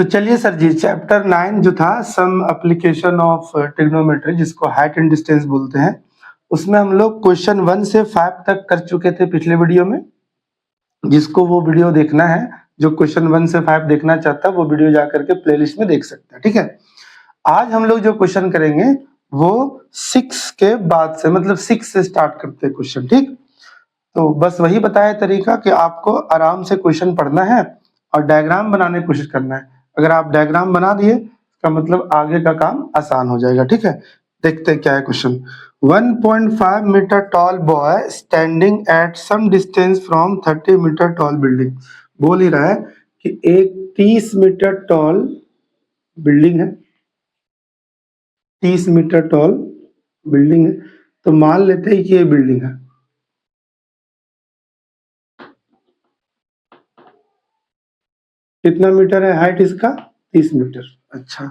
तो चलिए सर जी, चैप्टर 9 जो था सम एप्लीकेशन ऑफ ट्रिग्नोमेट्री, जिसको हाइट एंड डिस्टेंस बोलते हैं, उसमें हम लोग क्वेश्चन 1 से 5 तक कर चुके थे पिछले वीडियो में। जिसको वो वीडियो देखना है, जो क्वेश्चन 1 से 5 देखना चाहता है, वो वीडियो जा करके प्लेलिस्ट में देख सकता है। ठीक है, आज हम लोग जो क्वेश्चन करेंगे वो 6 के बाद से, मतलब 6 से स्टार्ट करते हैं क्वेश्चन। ठीक, तो बस वही बताया तरीका कि आपको आराम से क्वेश्चन पढ़ना है और डायग्राम बनाने की कोशिश करना है। अगर आप डायग्राम बना दिए, इसका मतलब आगे का काम आसान हो जाएगा। ठीक है, देखते हैं क्या है question. 1.5 metre tall boy standing at some distance from 30 metre tall building. बोल ही रहा है कि एक 30 मीटर टॉल बिल्डिंग है, 30 मीटर टॉल बिल्डिंग है। तो मान लेते हैं कि ये बिल्डिंग है। कितना मीटर है हाइट इसका? 30 मीटर। अच्छा,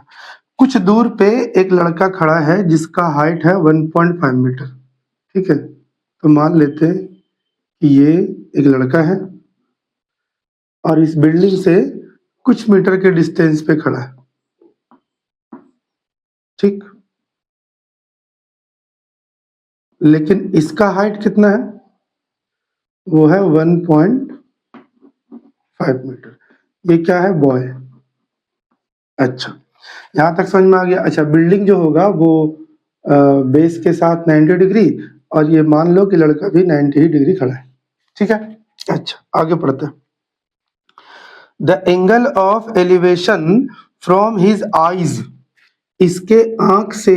कुछ दूर पे एक लड़का खड़ा है जिसका हाइट है 1.5 मीटर। ठीक है, तो मान लेते हैं कि ये एक लड़का है और इस बिल्डिंग से कुछ मीटर के डिस्टेंस पे खड़ा है। ठीक, लेकिन इसका हाइट कितना है? वो है 1.5 मीटर। ये क्या है? बॉय। अच्छा, यहाँ तक समझ में आ गया। अच्छा, बिल्डिंग जो होगा वो बेस के साथ 90 डिग्री, और ये मान लो कि लड़का भी 90 डिग्री खड़ा है। ठीक है, अच्छा आगे पढ़ते हैं। The angle of elevation from his eyes, इसके आंख से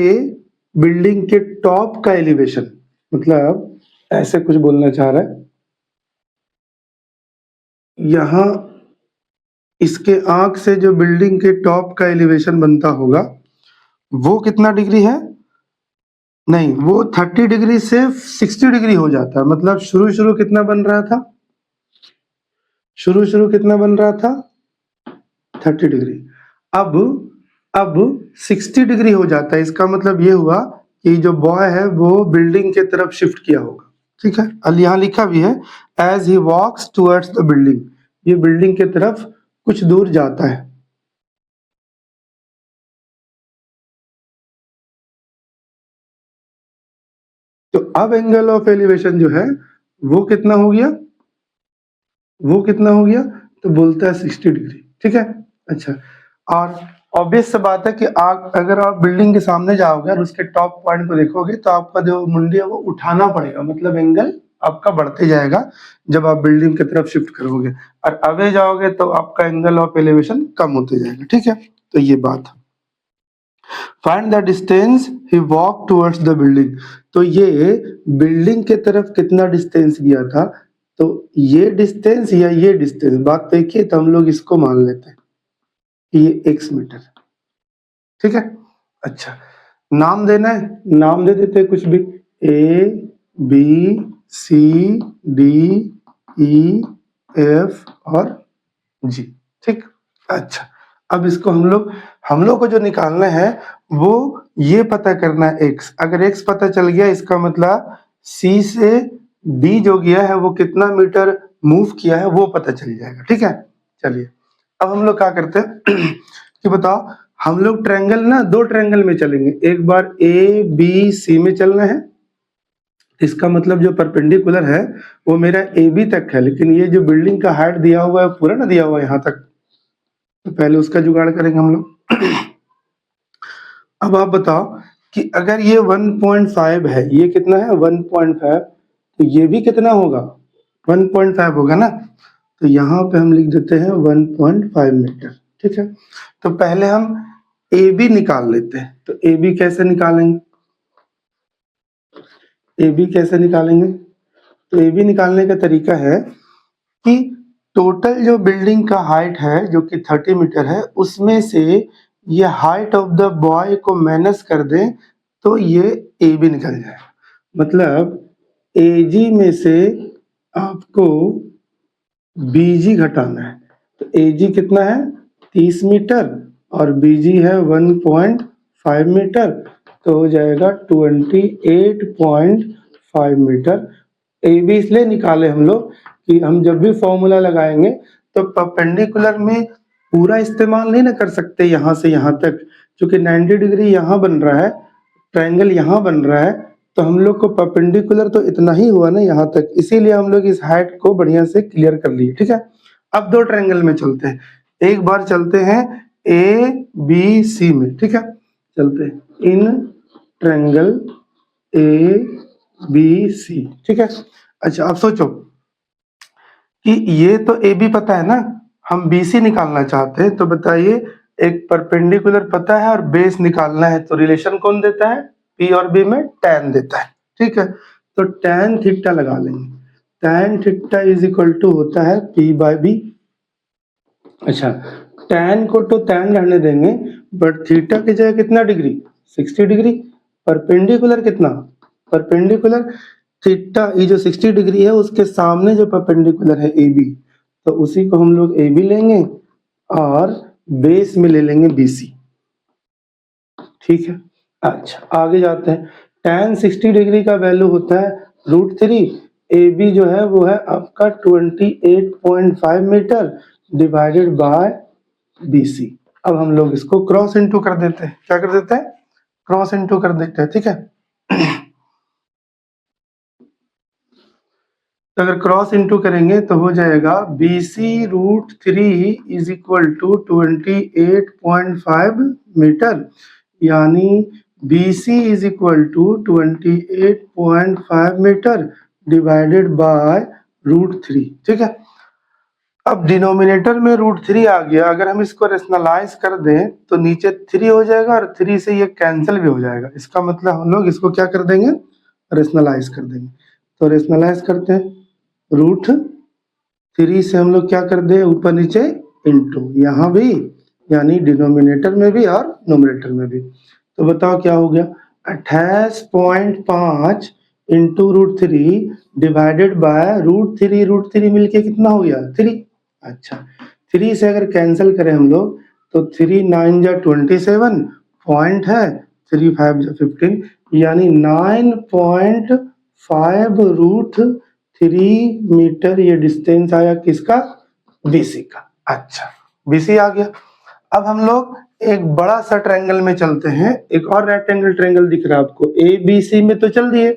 बिल्डिंग के टॉप का एलिवेशन, मतलब ऐसे कुछ बोलना चाह रहा है। यहां इसके आंख से जो बिल्डिंग के टॉप का एलिवेशन बनता होगा वो कितना डिग्री है? नहीं, वो 30 डिग्री से 60 डिग्री हो जाता है। मतलब शुरू कितना बन रहा था? शुरू कितना बन रहा था? 30 डिग्री। अब 60 डिग्री हो जाता है। इसका मतलब ये हुआ कि जो बॉय है वो बिल्डिंग के तरफ शिफ्ट किया होगा। ठीक है, और यहाँ लिखा भी है as he walks towards the building, ये बिल्डिंग के तरफ कुछ दूर जाता है। तो अब एंगल ऑफ एलिवेशन जो है वो कितना हो गया? वो कितना हो गया? तो बोलता है 60 डिग्री। ठीक है, अच्छा, और ऑब्वियस सा बात है कि आप अगर आप बिल्डिंग के सामने जाओगे और उसके टॉप पॉइंट को देखोगे तो आपका जो मुंडी है वो उठाना पड़ेगा, मतलब एंगल आपका बढ़ते जाएगा जब आप बिल्डिंग की तरफ शिफ्ट करोगे, और अवे जाओगे तो आपका एंगल ऑफ एलिवेशन कम होते जाएगा। ठीक है, तो ये बात। Find the distance he walk towards the building, तो ये बिल्डिंग के तरफ कितना डिस्टेंस गया था? तो ये डिस्टेंस या ये डिस्टेंस, बात देखिए तो हम लोग इसको मान लेते हैं कि ये x मीटर। ठीक है, अच्छा, नाम देना है, नाम दे देते हैं कुछ भी, A B C D E F और G। ठीक, अच्छा, अब इसको हम लोग को जो निकालना है वो ये पता करना है x। अगर x पता चल गया, इसका मतलब C से D जो गया है वो कितना मीटर मूव किया है वो पता चल जाएगा। ठीक है, चलिए अब हम लोग क्या करते हैं कि बताओ, हम लोग ट्रायंगल ना, दो ट्रायंगल में चलेंगे। एक बार ए बी सी में चलना है, इसका मतलब जो परपेंडिकुलर है वो मेरा ए बी तक है, लेकिन ये जो बिल्डिंग का हाइट दिया हुआ है पूरा ना दिया हुआ है यहाँ तक, तो पहले उसका जुगाड़ करेंगे हम लोग। अब आप बताओ कि अगर ये 1.5 है, ये कितना है? 1.5, तो ये भी कितना होगा? 1.5 होगा ना। तो यहाँ पे हम लिख देते हैं 1.5 मीटर। ठीक है, तो पहले हम ए बी निकाल लेते हैं। तो ए बी कैसे निकालेंगे? ए बी कैसे निकालेंगे? तो ए बी निकालने का तरीका है कि टोटल जो बिल्डिंग का हाइट है जो कि 30 मीटर है, उसमें से ये हाइट ऑफ द बॉय को माइनस कर दें तो ये ए बी निकल जाए। मतलब ए जी में से आपको बी जी घटाना है। तो ए जी कितना है? 30 मीटर, और बी जी है 1.5 मीटर, तो हो जाएगा 28.5 मीटर। ए बी इसलिए निकाले हम लोग कि हम जब भी फॉर्मूला लगाएंगे तो परपेंडिकुलर में पूरा इस्तेमाल नहीं ना कर सकते यहाँ से यहाँ तक, क्योंकि 90 डिग्री यहाँ बन रहा है, ट्रायंगल यहाँ बन रहा है, तो हम लोग को परपेंडिकुलर तो इतना ही हुआ ना यहाँ तक, इसीलिए हम लोग इस हाइट को बढ़िया से क्लियर कर लिए। ठीक है, अब दो ट्रायंगल में चलते हैं, एक बार चलते हैं ए बी सी में। ठीक है, चलते हैं in triangle A B C. ठीक है, अच्छा अब सोचो कि ये तो ए बी पता है ना, हम बी सी निकालना चाहते हैं, तो बताइए एक परपेंडिकुलर पता है और बेस निकालना है, तो रिलेशन कौन देता है, पी और बी में tan देता है। ठीक है, तो tan थीटा लगा लेंगे, tan theta is equal to होता है पी बाय बी। अच्छा, tan को तो tan रहने देंगे, बट थीटा की जगह कितना डिग्री, 60 डिग्री। परपेंडिकुलर कितना, परपेंडिकुलर थीटा ये जो 60 डिग्री है उसके सामने जो परपेंडिकुलर है ए बी, तो उसी को हम लोग ए बी लेंगे और बेस में ले लेंगे बी सी। ठीक है, अच्छा आगे जाते हैं, tan 60 डिग्री का वैल्यू होता है √3, ए बी जो है वो है आपका 28.5 metre divided by B C. अब हम लोग इसको क्रॉस इंटू कर देते हैं, क्या कर देते हैं, क्रॉस इंटू कर देते हैं। ठीक है, तो अगर क्रॉस इंटू करेंगे तो हो जाएगा B C √3 is equal to 28.5 metre, यानी B C is equal to 28.5 metre divided by √3। ठीक है, अब डिनोमिनेटर में √3 आ गया, अगर हम इसको रेशनलाइज कर दें तो नीचे 3 हो जाएगा और 3 से ये कैंसिल भी हो जाएगा, इसका मतलब हम लोग इसको क्या कर देंगे, रेशनलाइज कर देंगे। तो रेशनलाइज करते हैं, √3 से हम लोग क्या कर दे, ऊपर नीचे इंटू, यहाँ भी यानी डिनोमिनेटर में भी और नोमिनेटर में भी। तो बताओ क्या हो गया, 28.5 इंटू √3 डिवाइडेड बाय √3 मिलके कितना हो गया, 3। अच्छा, 3 से अगर कैंसिल करें हम लोग तो 3 9 जा 27, पॉइंट है 3 5 जा 15, यानी 9.5 √3 मीटर ये डिस्टेंस आया किसका, बीसी का। अच्छा, बीसी आ गया। अब हम लोग एक बड़ा सा ट्रायंगल में चलते हैं, एक और राइट एंगल ट्रायंगल दिख रहा है आपको, ए बी सी में तो चल दिए,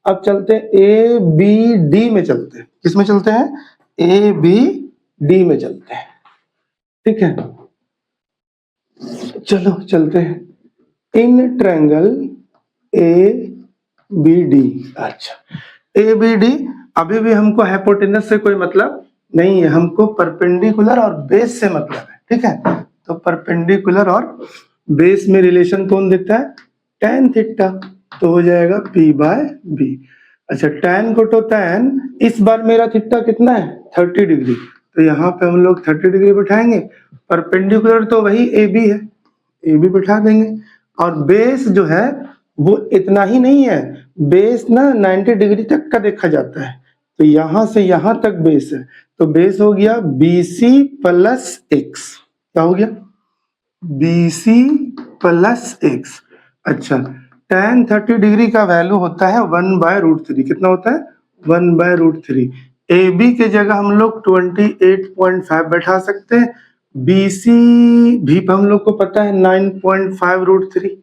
अब चलते हैं ए बी डी में चलते हैं। किस में चलते हैं, ए बी डी में चलते हैं। ठीक है, चलो चलते हैं in triangle A B D. अच्छा, ए बी डी अभी भी हमको हाइपोटेनस से कोई मतलब नहीं है, हमको परपेंडिकुलर और बेस से मतलब है। ठीक है, तो परपेंडिकुलर और बेस में रिलेशन कौन देता है, tan थीटा, तो हो जाएगा p बाय b। अच्छा, tan को तो tan, इस बार मेरा थीटा कितना है 30 डिग्री, तो यहाँ पे हम लोग 30 डिग्री बिठाएंगे, परपेंडिकुलर तो वही ए बी है, ए बी बिठा देंगे, और बेस जो है वो इतना ही नहीं है, बेस ना 90 डिग्री तक का देखा जाता है, तो यहाँ से यहाँ तक बेस है, तो बेस हो गया BC प्लस x। क्या हो गया, BC प्लस x। अच्छा, tan 30 डिग्री का वैल्यू होता है 1/√3, कितना होता है 1/√3। AB के जगह हम लोग 28.5 बैठा सकते हैं, BC भी हम लोग को पता है 9.5√3,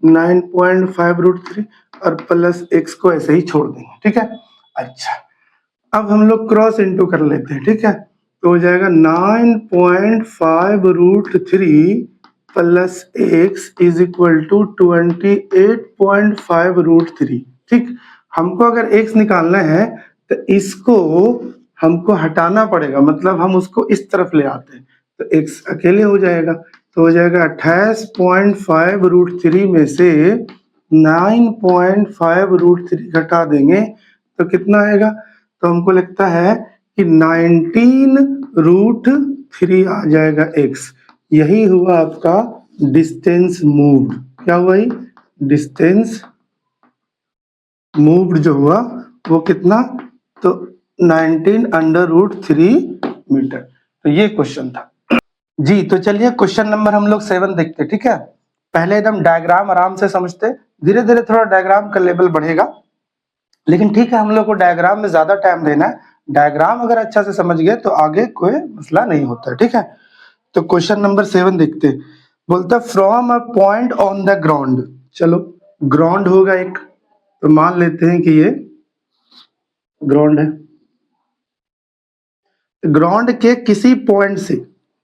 9.5√3 और प्लस x को ऐसे ही छोड़ देंगे। ठीक है, अच्छा अब हम लोग क्रॉस इंटू कर लेते हैं। ठीक है, तो हो जाएगा 9.5√3 plus x is equal to 28.5√3। ठीक, हमको अगर x निकालना है तो इसको हमको हटाना पड़ेगा, मतलब हम उसको इस तरफ ले आते हैं, तो x अकेले हो जाएगा, तो हो जाएगा 28.5√3 में से 9.5√3 घटा देंगे तो कितना आएगा, तो हमको लगता है कि 19√3 आ जाएगा x। यही हुआ आपका डिस्टेंस मूव्ड। क्या हुआ, ही डिस्टेंस मूव्ड जो हुआ वो कितना, तो 19√3 मीटर। तो ये क्वेश्चन था जी। तो चलिए क्वेश्चन नंबर हम लोग 7 देखते। ठीक है, पहले एकदम डायग्राम आराम से समझते, धीरे धीरे थोड़ा डायग्राम का लेवल बढ़ेगा, लेकिन ठीक है हम लोग को डायग्राम में ज्यादा टाइम देना है, डायग्राम अगर अच्छा से समझ गए तो आगे कोई मसला नहीं होता है। ठीक है, तो क्वेश्चन नंबर 7 देखते हैं। बोलता from a point on the ground, चलो ग्राउंड होगा एक, तो मान लेते हैं कि ये ग्राउंड है। ग्राउंड के किसी पॉइंट से,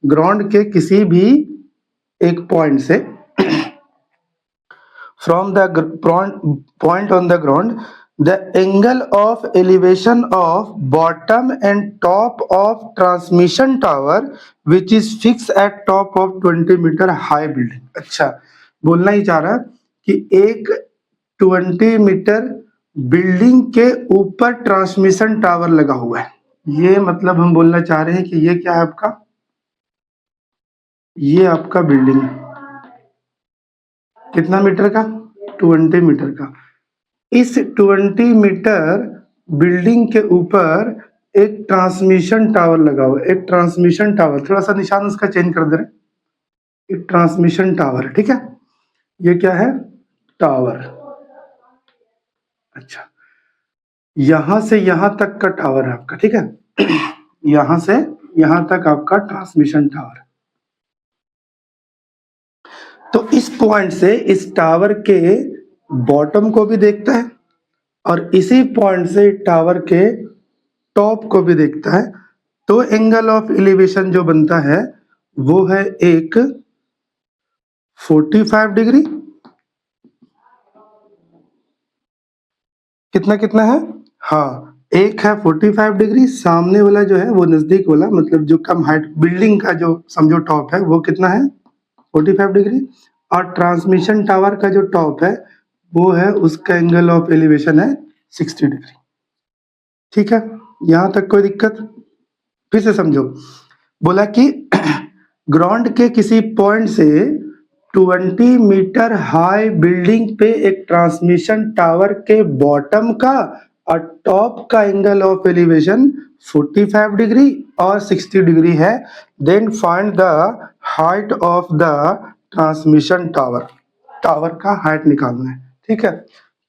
ग्राउंड के किसी भी एक पॉइंट से, from the point on the ground, the angle of elevation of bottom and top of transmission tower which is fixed at top of 20 meter high building। अच्छा, बोलना ही चाह रहा कि एक 20 मीटर बिल्डिंग के ऊपर ट्रांसमिशन टावर लगा हुआ है। ये मतलब हम बोलना चाह रहे हैं कि ये क्या है आपका, ये आपका बिल्डिंग कितना मीटर का, 20 मीटर का। इस 20 मीटर बिल्डिंग के ऊपर एक ट्रांसमिशन टावर लगा हुआ है। एक ट्रांसमिशन टावर, थोड़ा सा निशान उसका चेंज कर दे रहे, एक ट्रांसमिशन टावर, ठीक है। ये क्या है, टावर। अच्छा, यहां से यहां तक का टावर है आपका, ठीक है। यहां से यहां तक आपका ट्रांसमिशन टावर। तो इस पॉइंट से इस टावर के बॉटम को भी देखता है और इसी पॉइंट से टावर के टॉप को भी देखता है। तो एंगल ऑफ एलिवेशन जो बनता है वो है एक 45 डिग्री। कितना कितना है, हाँ एक है 45 डिग्री, सामने वाला जो है वो नजदीक वाला, मतलब जो कम हाइट बिल्डिंग का जो समझो टॉप है वो कितना है 45 डिग्री, और ट्रांसमिशन टावर का जो टॉप है वो है, उसका एंगल ऑफ एलिवेशन है 60 डिग्री। ठीक है, यहां तक कोई दिक्कत? फिर से समझो, बोला कि ग्राउंड के किसी पॉइंट से 20 मीटर हाई बिल्डिंग पे एक ट्रांसमिशन टावर के बॉटम का और टॉप का एंगल ऑफ एलिवेशन 45 डिग्री और 60 डिग्री है। Then find the height of the transmission tower. Tower का हाइट निकालना है, ठीक है।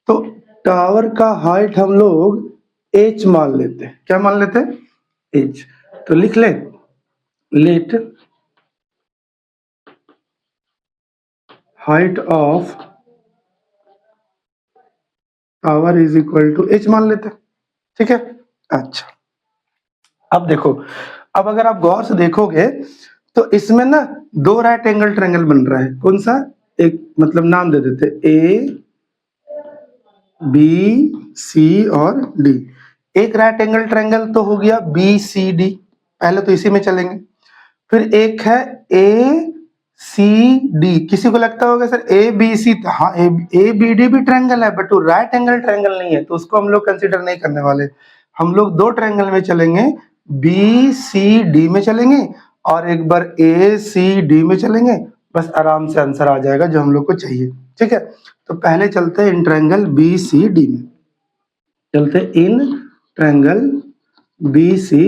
तो टावर का हाइट हम लोग h मान लेते हैं। क्या मान लेते हैं, h। तो लिख ले, let height of tower is equal to h मान लेते हैं, ठीक है। अच्छा, अब देखो, अब अगर आप गौर से देखोगे तो इसमें ना दो राइट एंगल ट्रायंगल बन रहा है। कौन सा, एक मतलब नाम दे देते ए बी सी और डी। एक राइट एंगल ट्रायंगल तो हो गया बी सी डी, पहले तो इसी में चलेंगे। फिर एक है ए सी डी। किसी को लगता होगा सर ए बी सी, हाँ ए बी डी भी ट्रायंगल है बट वो राइट एंगल ट्रायंगल नहीं है, तो उसको हम लोग कंसीडर नहीं करने वाले। हम लोग दो ट्रायंगल में चलेंगे, बी सी डी में चलेंगे और एक बार ए सी डी में चलेंगे, बस आराम से आंसर आ जाएगा जो हम लोग को चाहिए, ठीक है। तो पहले चलते हैं in triangle B C D में, चलते हैं in triangle B C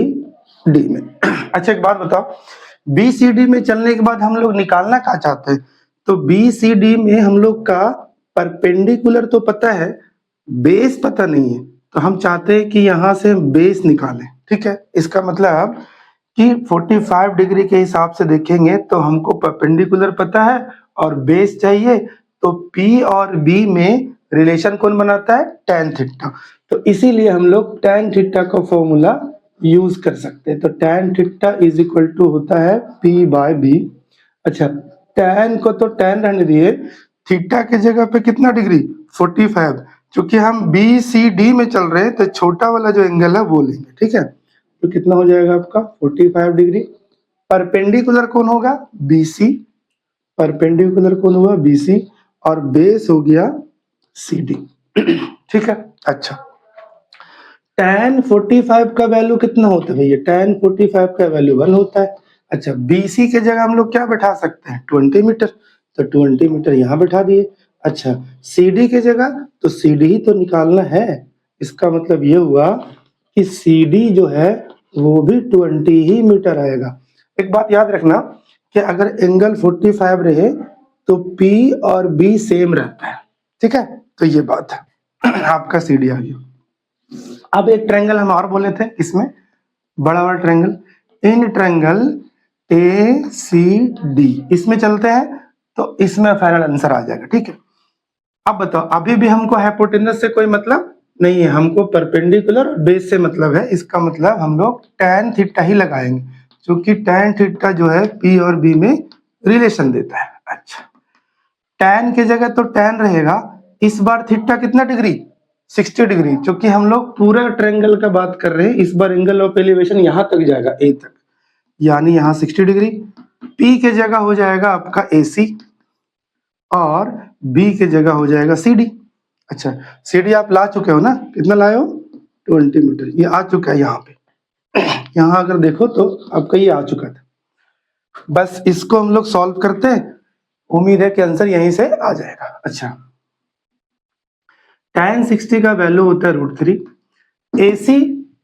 D में। अच्छा एक बात बताओ, बी सी डी में चलने के बाद हम लोग निकालना क्या चाहते हैं? तो बी सी डी में हम लोग का परपेंडिकुलर तो पता है, बेस पता नहीं है, तो हम चाहते हैं कि यहां से बेस निकालें, ठीक है। इसका मतलब कि 45 डिग्री के हिसाब से देखेंगे तो हमको परपेंडिकुलर पता है और बेस चाहिए, तो P और B में रिलेशन कौन बनाता है, tan थीटा। तो इसीलिए हम लोग tan थीटा का फॉर्मूला यूज कर सकते हैं। तो tan theta is equal to होता है P बाय B। अच्छा, tan को तो tan रहने दिए, थीटा के जगह पे कितना डिग्री 45, क्योंकि हम बी सी डी में चल रहे हैं तो छोटा वाला जो एंगल है वो लेंगे, ठीक है। तो कितना हो जाएगा आपका 45 डिग्री। परपेंडिकुलर कौन होगा, BC। परपेंडिकुलर कौन हुआ, BC, और बेस हो गया CD, ठीक है। अच्छा, tan 45 का वैल्यू कितना होता है भैया, tan 45 का वैल्यू 1 होता है। अच्छा, BC के जगह हम लोग क्या बैठा सकते हैं, 20 मीटर, तो 20 मीटर यहाँ बैठा दिए। अच्छा, CD के जगह तो CD ही तो निकालना है, इसका मतलब ये हुआ कि CD जो है वो भी 20 ही मीटर आएगा। एक बात याद रखना कि अगर एंगल 45 रहे तो P और B सेम रहता है, ठीक है। तो ये बात है, आपका CD आ गया। अब एक ट्रायंगल हम और बोले थे, इसमें बड़ा वाला triangle, in triangle A C D, इसमें चलते हैं तो इसमें फाइनल आंसर आ जाएगा। ठीक है, अब बताओ, अभी भी हमको हाइपोटेनस से कोई मतलब नहीं है, हमको परपेंडिकुलर और बेस से मतलब है। इसका मतलब हम लोग tan थीटा ही लगाएंगे, क्योंकि tan थीटा जो है P और B में रिलेशन देता है। अच्छा, tan की जगह तो tan रहेगा, इस बार थीटा कितना डिग्री, 60 डिग्री, क्योंकि हम लोग पूरा ट्रायंगल का बात कर रहे हैं। इस बार एंगल ऑफ एलिवेशन यहां तक जाएगा, ए तक, यानी यहाँ 60 डिग्री। P के जगह हो जाएगा आपका AC और B के जगह हो जाएगा CD। अच्छा, CD आप ला चुके हो ना, कितना लाए हो, 20 मीटर, ये आ चुका है यहाँ पे। यहाँ अगर देखो तो आपका ये आ चुका था। बस इसको हम लोग सॉल्व करते हैं, उम्मीद है कि आंसर यहीं से आ जाएगा। अच्छा, tan 60 का वैल्यू होता है √3।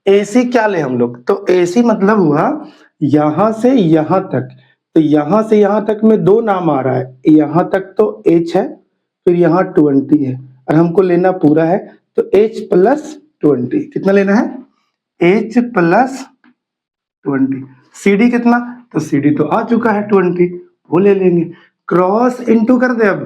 AC क्या ले हम लोग, तो AC मतलब हुआ यहां से यहां तक, तो यहां से यहां तक में दो नाम आ रहा है, यहां तक तो H है, फिर यहाँ 20 है, और हमको लेना पूरा है, तो H प्लस 20, कितना लेना है, H प्लस 20। CD कितना, तो CD तो आ चुका है 20, वो ले लेंगे। क्रॉस इनटू कर दे, अब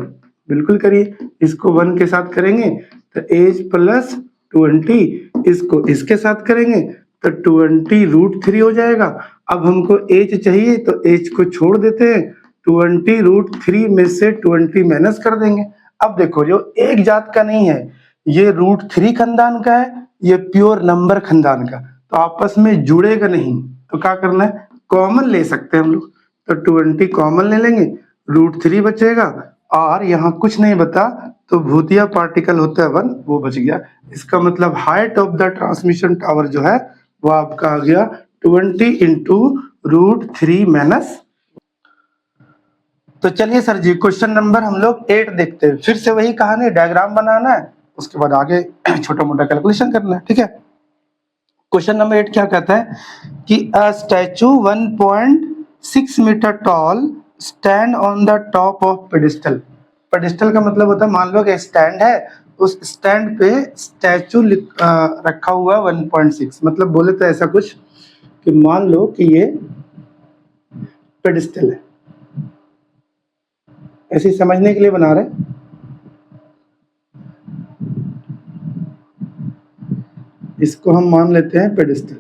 बिल्कुल करिए, इसको 1 के साथ करेंगे तो H प्लस 20, इसको इसके साथ करेंगे तो 20 √3 हो जाएगा। अब हमको H चाहिए तो H को छोड़ देते हैं, 20 √3 में से 20 माइनस कर देंगे। अब देखो, जो एक जात का नहीं है, ये √3 खानदान का है, ये प्योर नंबर खानदान का, तो आपस में जुड़ेगा नहीं, तो क्या करना है, कॉमन ले सकते हैं हम लोग, तो 20 कॉमन ले लेंगे, √3 बचेगा, और यहाँ कुछ नहीं बता तो भूतिया पार्टिकल होता है 1, वो बच गया। इसका मतलब height of the transmission tower जो है वो आपका आ गया 20 इंटू √3 माइनस। तो चलिए सर जी, क्वेश्चन नंबर हम लोग 8 देखते हैं। फिर से वही कहानी, डायग्राम बनाना है, उसके बाद आगे छोटा मोटा कैलकुलेशन करना है। ठीक है, क्वेश्चन नंबर 8 क्या कहता है कि a statue 1.6 metre tall stand on the top of pedestal. Pedestal का मतलब होता है, मान लो कि स्टैंड है, उस स्टैंड पे स्टैचू रखा हुआ 1.6, मतलब बोले तो ऐसा कुछ कि मान लो कि ये पेडिस्टल है, ऐसे समझने के लिए बना रहे हैं। इसको हम मान लेते हैं पेडिस्टल,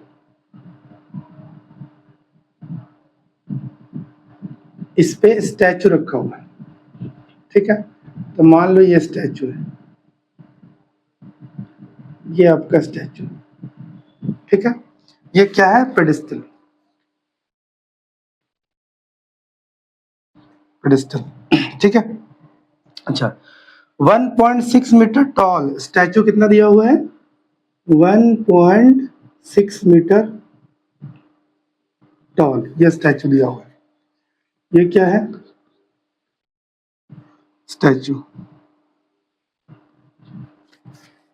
इस पे स्टैचू रखा हुआ है। ठीक है, तो मान लो ये स्टैचू है, ये आपका स्टैचू, ठीक है, ये क्या है, पेडिस्टल, पेडिस्टल, ठीक है। अच्छा, 1.6 मीटर टॉल स्टैचू कितना दिया हुआ है, 1.6 मीटर टॉल, ये स्टैचू दिया हुआ है। ये क्या है, स्टैचू,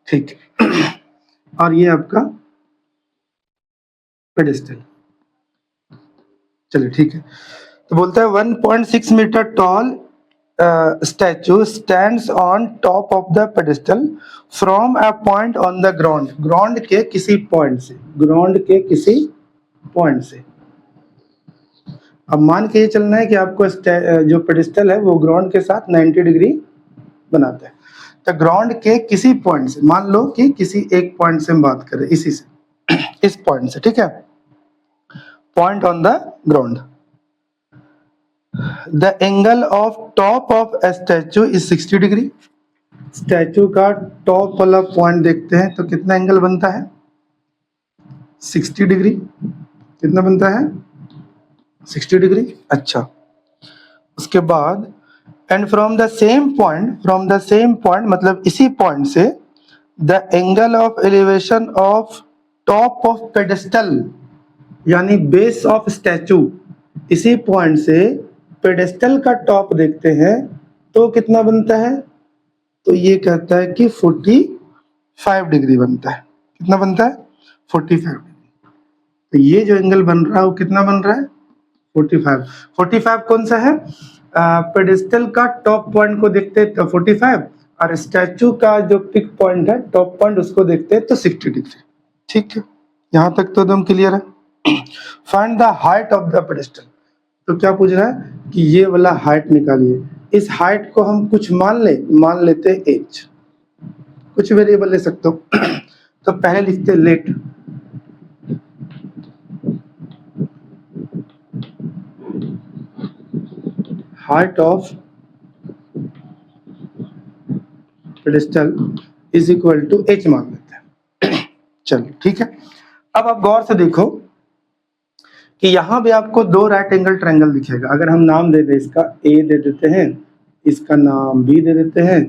ठीक है, और ये आपका पेडिस्टल। चलिए ठीक है, तो बोलता है 1.6 metre tall statue stands on top of the pedestal from a point on the ground, ground के किसी पॉइंट से, ग्राउंड के किसी पॉइंट से। अब मान के ये चलना है कि आपको जो पेडिस्टल है वो ग्राउंड के साथ 90 डिग्री बनाता है, तो ग्राउंड के किसी पॉइंट से, मान लो कि किसी एक पॉइंट से हम बात करें, इसी से, इस पॉइंट से, ठीक है, point on the ground, the angle of top of A statue is 60 degree. Statue का टॉप वाला पॉइंट देखते हैं तो कितना एंगल बनता है, 60 डिग्री, कितना बनता है, 60 डिग्री। अच्छा, उसके बाद and from the same point, from the same point मतलब इसी पॉइंट से, the angle of elevation of top of pedestal, यानी बेस ऑफ स्टैचू, इसी पॉइंट से पेडेस्टल का टॉप देखते हैं तो कितना बनता है, तो ये कहता है कि 45 डिग्री बनता है। कितना बनता है, 45 डिग्री। तो ये जो एंगल बन रहा है वो कितना बन रहा है, 45। 45 कौन सा है, पेडिस्टल का टॉप पॉइंट को देखते हैं तो 45, और स्टैचू का जो पिक पॉइंट है, टॉप पॉइंट, उसको देखते हैं तो 60 डिग्री। ठीक है, यहाँ तक तो एकदम क्लियर है। Find the height of the pedestal, तो क्या पूछ रहा है कि ये वाला हाइट निकालिए। इस हाइट को हम कुछ मान लेते h, कुछ वेरिएबल ले सकते हो। तो पहले लिखते let height of pedestal is equal to h मान लेते हैं। चलो ठीक है। अब आप गौर से देखो कि यहाँ भी आपको दो राइट एंगल ट्रायंगल दिखेगा। अगर हम नाम दे दें, इसका A दे देते हैं, इसका नाम B दे देते हैं,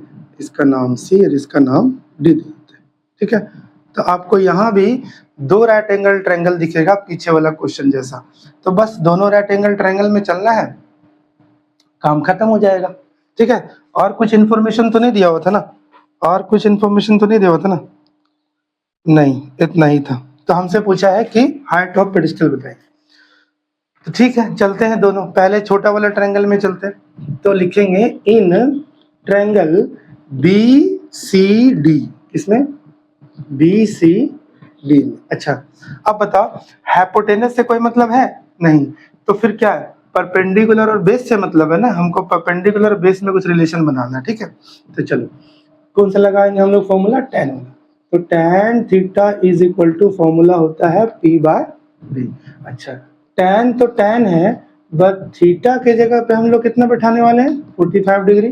इसका नाम C और इसका नाम D दे देते हैं, ठीक है। तो आपको यहाँ भी दो राइट एंगल ट्रायंगल दिखेगा पीछे वाला क्वेश्चन जैसा। तो बस दोनों राइट एंगल ट्रायंगल में चलना है, काम खत्म हो जाएगा, ठीक है। और कुछ इन्फॉर्मेशन तो नहीं दिया हुआ था ना, और कुछ इन्फॉर्मेशन तो नहीं दिया हुआ था ना, नहीं, इतना ही था। तो हमसे पूछा है कि हाइट ऑफ पेडिस्टल बताएं। तो ठीक है, चलते हैं दोनों। पहले छोटा वाला ट्रायंगल में चलते हैं, तो लिखेंगे इन ट्रायंगल BCD, इसमें BCD में। अच्छा, अब बताओ हाइपोटेनस से कोई मतलब है नहीं, तो फिर क्या है, परपेंडिकुलर और बेस से मतलब है ना। हमको परपेंडिकुलर बेस में कुछ रिलेशन बनाना है, ठीक है। तो चलो कौन सा लगाएंगे हम लोग फॉर्मूला, टैन वाला। तो tan theta is equal to formula होता है P/B। अच्छा, टैन तो टैन है, बट थीटा के जगह पे हम लोग कितना बैठाने वाले हैं, 45 डिग्री।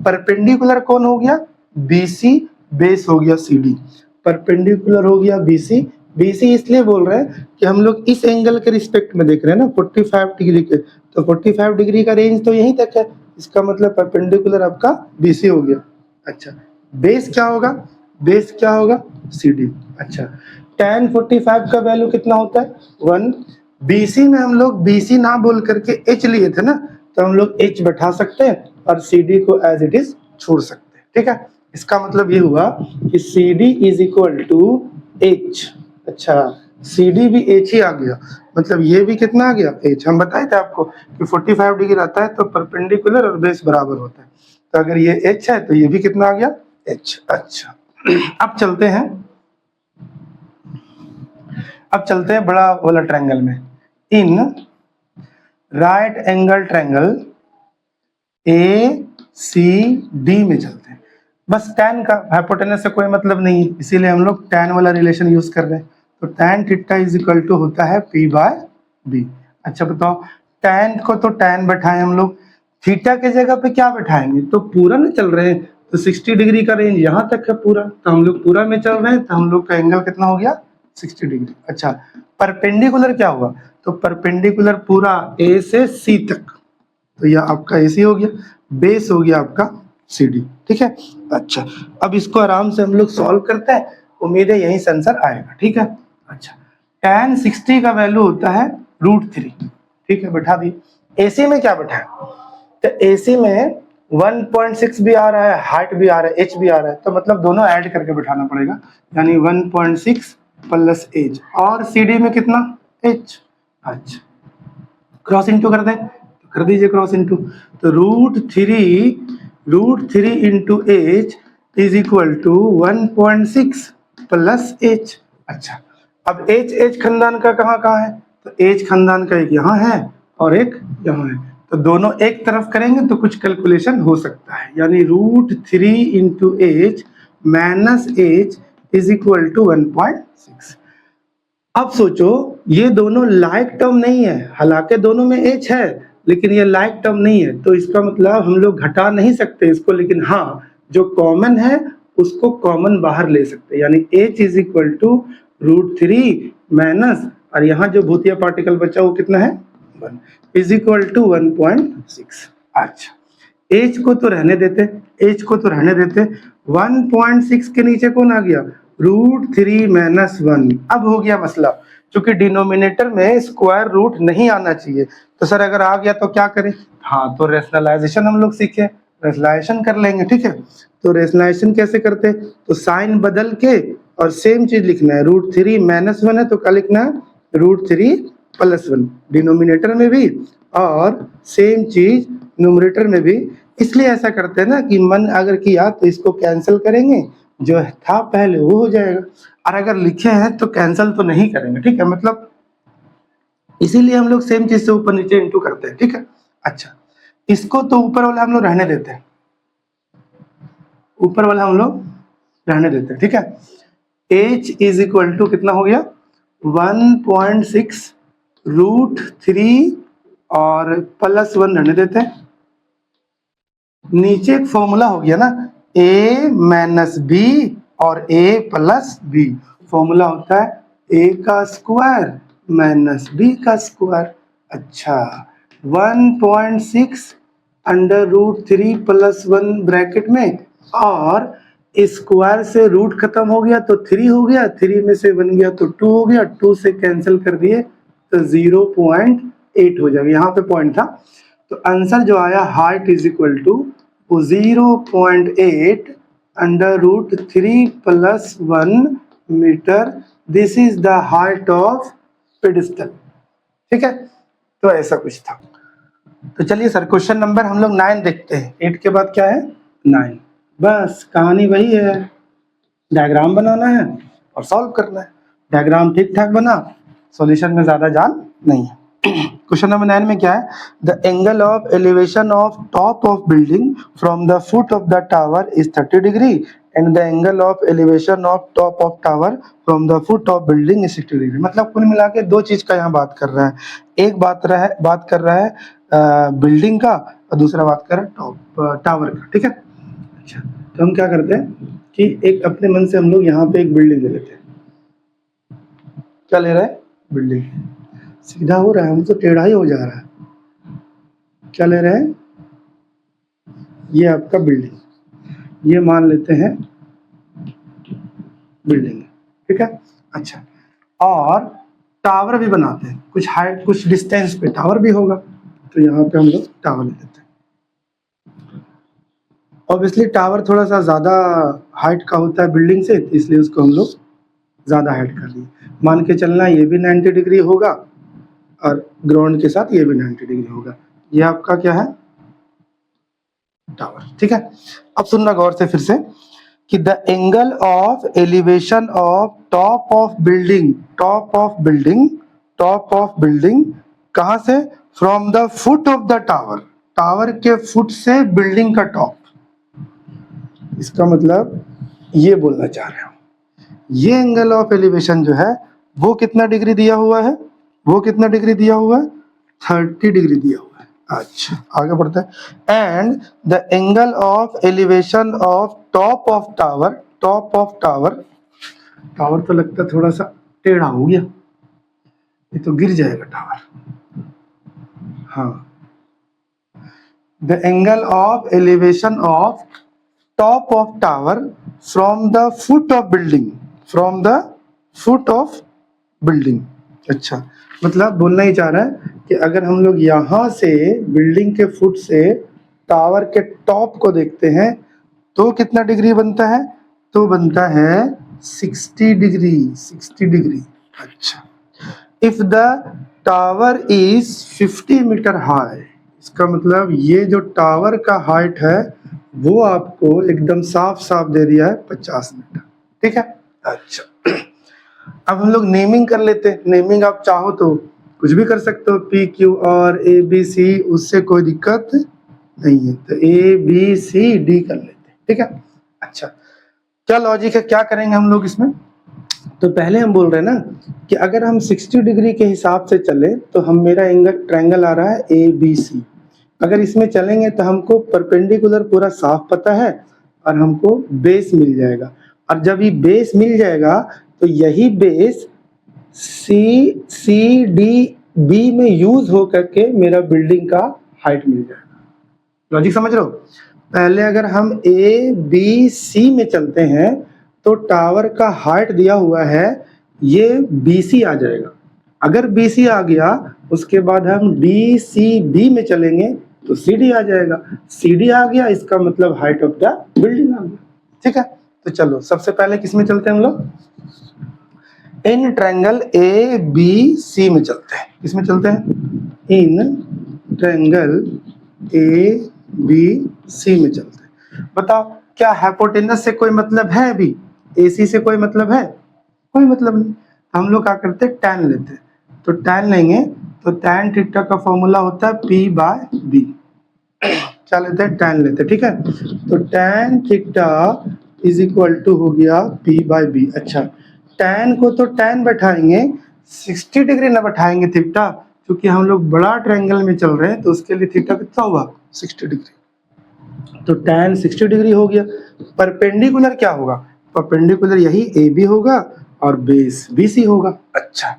परपेंडिकुलर कौन हो गया, BC, बेस हो गया CD। परपेंडिकुलर हो गया BC इसलिए बोल रहे हैं कि हम लोग इस एंगल के रिस्पेक्ट में देख रहे हैं ना, 45 डिग्री के। तो 45 डिग्री का रेंज तो यहीं तक है, इसका मतलब परपेंडिकुलर आपका BC हो गया। अच्छा, बेस क्या होगा, बेस क्या होगा, CD। अच्छा, tan 45 का वैल्यू कितना होता है, 1। BC में हम लोग BC ना बोल करके H लिए थे ना, तो हम लोग H बैठा सकते हैं और CD को एज इट इज छोड़ सकते हैं, ठीक है। इसका मतलब ये हुआ कि CD is equal to H। अच्छा, CD भी H ही आ गया, मतलब ये भी कितना आ गया, H। हम बताए थे आपको कि 45 डिग्री आता है तो परपेंडिकुलर और बेस बराबर होता है। तो अगर ये H है तो ये भी कितना आ गया, H। अच्छा, अब चलते हैं, अब चलते हैं बड़ा वाला ट्रायंगल में। In right angle triangle ACD में चलते हैं। बस tan का हाइपोटेनस से कोई मतलब नहीं है, इसीलिए हम लोग tan वाला रिलेशन यूज कर रहे हैं। तो tan theta is equal to होता है P/B। अच्छा बताओ, tan को तो tan बैठाए हम लोग, थीटा के जगह पे क्या बैठाएंगे, तो पूरा में चल रहे हैं, तो 60 डिग्री का रेंज यहाँ तक है पूरा, तो हम लोग पूरा में चल रहे हैं, तो हम लोग का एंगल कितना हो गया, 60 डिग्री। अच्छा, परपेंडिकुलर क्या हुआ, तो परपेंडिकुलर पूरा A से C तक, तो यह आपका AC हो गया, बेस हो गया आपका CD, ठीक है। अच्छा, अब इसको आराम से हम लोग सॉल्व करते हैं, उम्मीद है यही से आंसर आएगा, ठीक है। अच्छा, tan 60 का वैल्यू होता है √3, ठीक है, बैठा दी। AC में क्या बैठा है, तो AC में 1.6 भी आ रहा है, हाइट भी आ रहा है, H भी आ रहा है, तो मतलब दोनों ऐड करके बैठाना पड़ेगा, यानी 1.6 प्लस H, और CD में कितना, H। अच्छा, क्रॉस इंटू कर दें, कर दीजिए क्रॉस इंटू। तो √3 into H is equal to 1.6 plus H। अच्छा, अब H खानदान का कहाँ है, तो H खानदान का एक यहाँ है और एक यहाँ है, तो दोनों एक तरफ करेंगे तो कुछ कैलकुलेशन हो सकता है, यानी √3 into H minus H is equal to 1.6। अब सोचो, ये दोनों लाइक टर्म नहीं है, हालांकि दोनों में H है, लेकिन ये लाइक टर्म नहीं है, तो इसका मतलब हम लोग घटा नहीं सकते इसको, लेकिन हाँ जो कॉमन है उसको कॉमन बाहर ले सकते हैं, यानी H is equal to √3 minus, और यहाँ जो भूतिया पार्टिकल बचा वो कितना है, 1 इज इक्वल टू 1.6। अच्छा, H को तो रहने देते, H को तो रहने देते, 1.6 के नीचे कौन आ गया, √3 माइनस 1। अब हो गया मसला, क्योंकि डिनोमिनेटर में स्क्वायर रूट नहीं आना चाहिए, तो सर अगर आ गया तो क्या करें, हाँ तो रेशनलाइजेशन हम लोग सीखे, रेशनलाइजेशन कर लेंगे, ठीक है। तो रेशनलाइजेशन कैसे करते, तो साइन बदल के और सेम चीज लिखना है, √3 माइनस 1 है तो क्या लिखना है, √3 प्लस 1, डिनोमिनेटर में भी और सेम चीज न्यूमरेटर में भी। इसलिए ऐसा करते हैं ना कि मन अगर किया तो इसको कैंसिल करेंगे, जो था पहले वो हो जाएगा, और अगर लिखे हैं तो कैंसिल तो नहीं करेंगे, ठीक है। मतलब इसीलिए हम लोग सेम चीज से ऊपर नीचे इंटू करते हैं, ठीक है। अच्छा, इसको तो ऊपर वाला हम लोग रहने देते हैं, ऊपर वाला हम लोग रहने देते हैं, ठीक है। h इज इक्वल टू कितना हो गया 1.6 √3 और +1 रहने देते हैं। नीचे एक फॉर्मूला हो गया ना, a माइनस बी और a प्लस बी। फॉर्मूला होता है a का स्क्वायर माइनस b का स्क्वायर। अच्छा, 1.6 √3 +1 ब्रैकेट में, और स्क्वायर से रूट खत्म हो गया तो 3 हो गया, 3 में से 1 गया तो 2 हो गया, 2 से कैंसिल कर दिए तो 0.8 हो जाएगा। यहाँ पे पॉइंट था, तो आंसर जो आया height is equal to 0.8 √3 + 1 metre. This is the height of pedestal, ठीक है। तो ऐसा कुछ था। तो चलिए सर, क्वेश्चन नंबर हम लोग 9 देखते हैं। 8 के बाद क्या है 9। बस कहानी वही है, डायग्राम बनाना है और सॉल्व करना है। डायग्राम ठीक ठाक बना, सॉल्यूशन में ज्यादा जान नहीं है। क्वेश्चन नंबर 9 में क्या है, the angle of elevation of top of building from the foot of the tower is 30 degree and the angle of elevation of top of tower from the foot of building is 60 degree. मतलब कुल मिला के दो चीज का यहाँ बात कर रहा है। एक बात कर रहा है बिल्डिंग का, और दूसरा बात कर रहा है टॉप टावर का, ठीक है। अच्छा, तो हम क्या करते हैं कि एक अपने मन से हम लोग यहाँ पे एक बिल्डिंग ले लेते हैं। क्या ले रहे हैं, बिल्डिंग। सीधा हो रहा है, हमको टेढ़ा ही हो जा रहा है। क्या ले रहे हैं, ये आपका बिल्डिंग, ये मान लेते हैं बिल्डिंग, ठीक है। अच्छा, और टावर भी बनाते हैं, कुछ हाइट कुछ डिस्टेंस पे टावर भी होगा, तो यहाँ पे हम लोग टावर ले लेते हैं। ऑब्वियसली टावर थोड़ा सा ज्यादा हाइट का होता है बिल्डिंग से, इसलिए उसको हम लोग ज्यादा हाइट कर लिए। मान के चलना ये भी 90 डिग्री होगा और ग्राउंड के साथ ये भी 90 डिग्री होगा। ये आपका क्या है, टावर, ठीक है। अब सुनना गौर से फिर से कि the angle of elevation of top of building कहां से, from the foot of the tower, tower के फुट से बिल्डिंग का टॉप। इसका मतलब ये बोलना चाह रहे हूं, ये एंगल ऑफ एलिवेशन जो है वो कितना डिग्री दिया हुआ है, वो कितना डिग्री दिया हुआ है 30 डिग्री दिया हुआ है। अच्छा, आगे बढ़ते हैं। And the angle of elevation of top of tower tower तो लगता थोड़ा सा टेढ़ा हो गया, ये तो गिर जाएगा टावर। हाँ, the angle of elevation of top of tower from the foot of building. अच्छा, मतलब बोलना ही चाह रहा है कि अगर हम लोग यहाँ से बिल्डिंग के फुट से टावर के टॉप को देखते हैं तो कितना डिग्री बनता है, तो बनता है 60 डिग्री। अच्छा, if the tower is 50 metre high, इसका मतलब ये जो टावर का हाइट है वो आपको एकदम साफ साफ दे दिया है 50 मीटर, ठीक है। अच्छा, अब हम लोग नेमिंग कर लेते हैं। नेमिंग आप चाहो तो कुछ भी कर सकते हो, पी क्यू और ए बी सी, उससे कोई दिक्कत नहीं है। तो ए बी सी डी कर लेते हैं, ठीक है। अच्छा, क्या लॉजिक है, क्या करेंगे हम लोग इसमें। तो पहले हम बोल रहे हैं ना कि अगर हम 60 डिग्री के हिसाब से चले तो हम मेरा ट्रायंगल आ रहा है ए बी सी। अगर इसमें चलेंगे तो हमको परपेंडिकुलर पूरा साफ पता है और हमको बेस मिल जाएगा, और जब ये बेस मिल जाएगा तो यही बेस सी डी बी में यूज हो करके मेरा बिल्डिंग का हाइट मिल जाएगा। लॉजिक समझ रहे हो। पहले अगर हम ए बी सी में चलते हैं तो टावर का हाइट दिया हुआ है, ये बी सी आ जाएगा। अगर बी सी आ गया उसके बाद हम डी सी बी में चलेंगे तो सी डी आ जाएगा। सी डी आ गया, इसका मतलब हाइट ऑफ द बिल्डिंग आ गया, ठीक है। तो चलो सबसे पहले किस में चलते हैं हम लोग, इन ट्रायंगल ए बी सी में चलते हैं। किसमें चलते हैं, in triangle A B C में चलते हैं। बताओ क्या हाइपोटेनस से कोई मतलब है, अभी एसी से कोई मतलब है, कोई मतलब नहीं। हम लोग क्या करते हैं, टैन लेते हैं। तो टैन लेंगे तो tan थीटा का फॉर्मूला होता है P बाय B। क्या लेते हैं? tan लेते हैं, ठीक है। तो tan theta is equal to हो गया P बाय B। अच्छा, tan को तो tan बैठाएंगे, 60 डिग्री ना बैठाएंगे थीटा, क्योंकि हम लोग बड़ा ट्रायंगल में चल रहे हैं, तो उसके लिए थीटा कितना हुआ? 60 डिग्री। तो tan 60 डिग्री हो गया। परपेंडिकुलर क्या होगा? परपेंडिकुलर यही AB होगा और बेस BC होगा। अच्छा,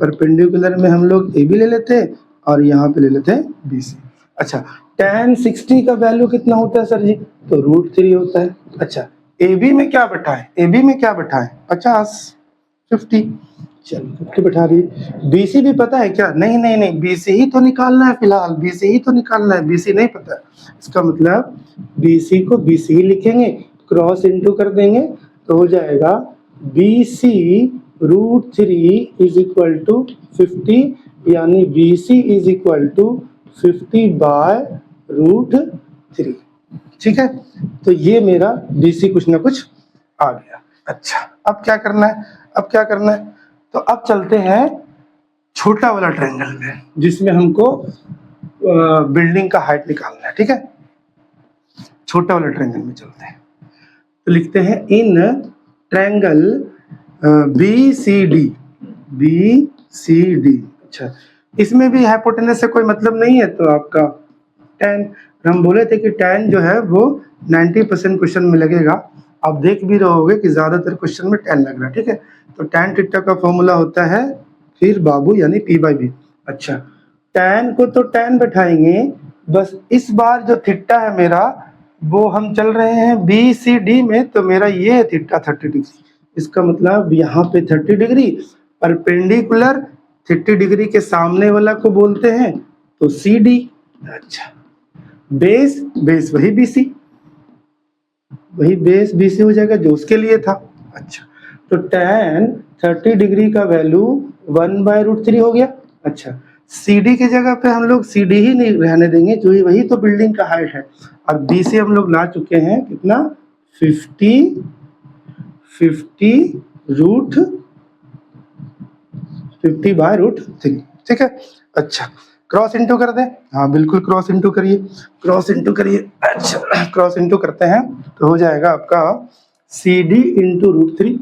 परपेंडिकुलर में हम लोग AB ले लेते हैं और यहाँ पे ले लेते हैं BC। अच्छा, tan 60 का वैल्यू कितना होता है सर जी? तो √3 होता है। अच्छा, AB में क्या बैठाएं? AB में क्या बैठाएं? 50, 50, चलो 50 बैठा दिए। BC भी पता है क्या? नहीं नहीं नहीं, BC ही तो निकालना है फिलहाल, BC ही तो निकालना है, BC नहीं पता है। इसका मतलब BC को BC ही लिखेंगे, क्रॉस इंटू कर देंगे तो हो जाएगा BC √3 इज इक्वल टू 50, यानी BC is equal to 50 by √3। ठीक है, तो ये मेरा BC कुछ ना कुछ आ गया। अच्छा, अब क्या करना है? अब क्या करना है? तो अब चलते हैं छोटा वाला ट्रायंगल में, जिसमें हमको बिल्डिंग का हाइट निकालना है। ठीक है, छोटा वाला ट्रायंगल में चलते हैं। तो लिखते हैं इन ट्रायंगल BCD। BCD। अच्छा, इसमें भी हाइपोटेनस से कोई मतलब नहीं है, तो आपका tan, हम बोले थे कि tan जो है वो 90% क्वेश्चन में लगेगा। आप देख भी रहोगे कि ज्यादातर क्वेश्चन में tan लग रहा है। ठीक है, तो tan थीटा का फॉर्मूला होता है फिर बाबू यानी P बाई B। अच्छा, tan को तो tan बैठाएंगे, बस इस बार जो थीटा है मेरा वो हम चल रहे हैं BCD में, तो मेरा ये है थीटा 30 डिग्री। इसका मतलब यहाँ पे 30 डिग्री, परपेंडिकुलर 30 डिग्री के सामने वाला को बोलते हैं तो CD। अच्छा, बेस बेस वही BC, वही बेस BC हो जाएगा जो उसके लिए था। अच्छा, तो tan 30 डिग्री का वैल्यू 1/√3 हो गया। अच्छा, CD की जगह पे हम लोग CD ही नहीं रहने देंगे, जो ही वही तो बिल्डिंग का हाइट है, और BC हम लोग ला चुके हैं कितना? 50 50/√3। ठीक है, अच्छा, क्रॉस इंटू कर दें? हाँ बिल्कुल, क्रॉस इंटू करिए, क्रॉस इंटू करिए। अच्छा, क्रॉस इंटू करते हैं तो हो जाएगा आपका CD into √3,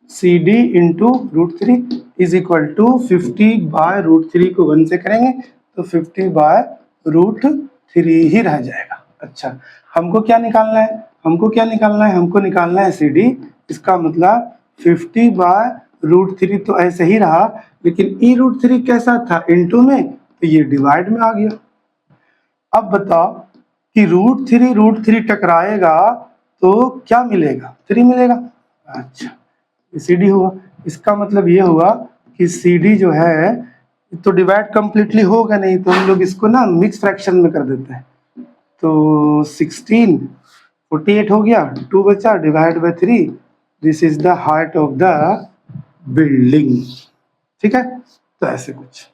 CD into √3 is equal to 50/√3 को 1 से करेंगे तो 50/√3 ही रह जाएगा। अच्छा, हमको क्या निकालना है? हमको क्या निकालना है? हमको निकालना है CD। इसका मतलब 50/√3 तो ऐसे ही रहा, लेकिन e√3 कैसा था? इंटू में, तो ये डिवाइड में आ गया। अब बताओ कि √3 टकराएगा तो क्या मिलेगा? 3 मिलेगा। अच्छा, CD हुआ, इसका मतलब ये हुआ कि CD जो है तो डिवाइड कंप्लीटली होगा नहीं, तो हम लोग इसको ना मिक्स फ्रैक्शन में कर देते हैं। तो 16 48 हो गया, 2 बचा, divide by 3। This is the height of the building. ठीक है, तो ऐसे कुछ।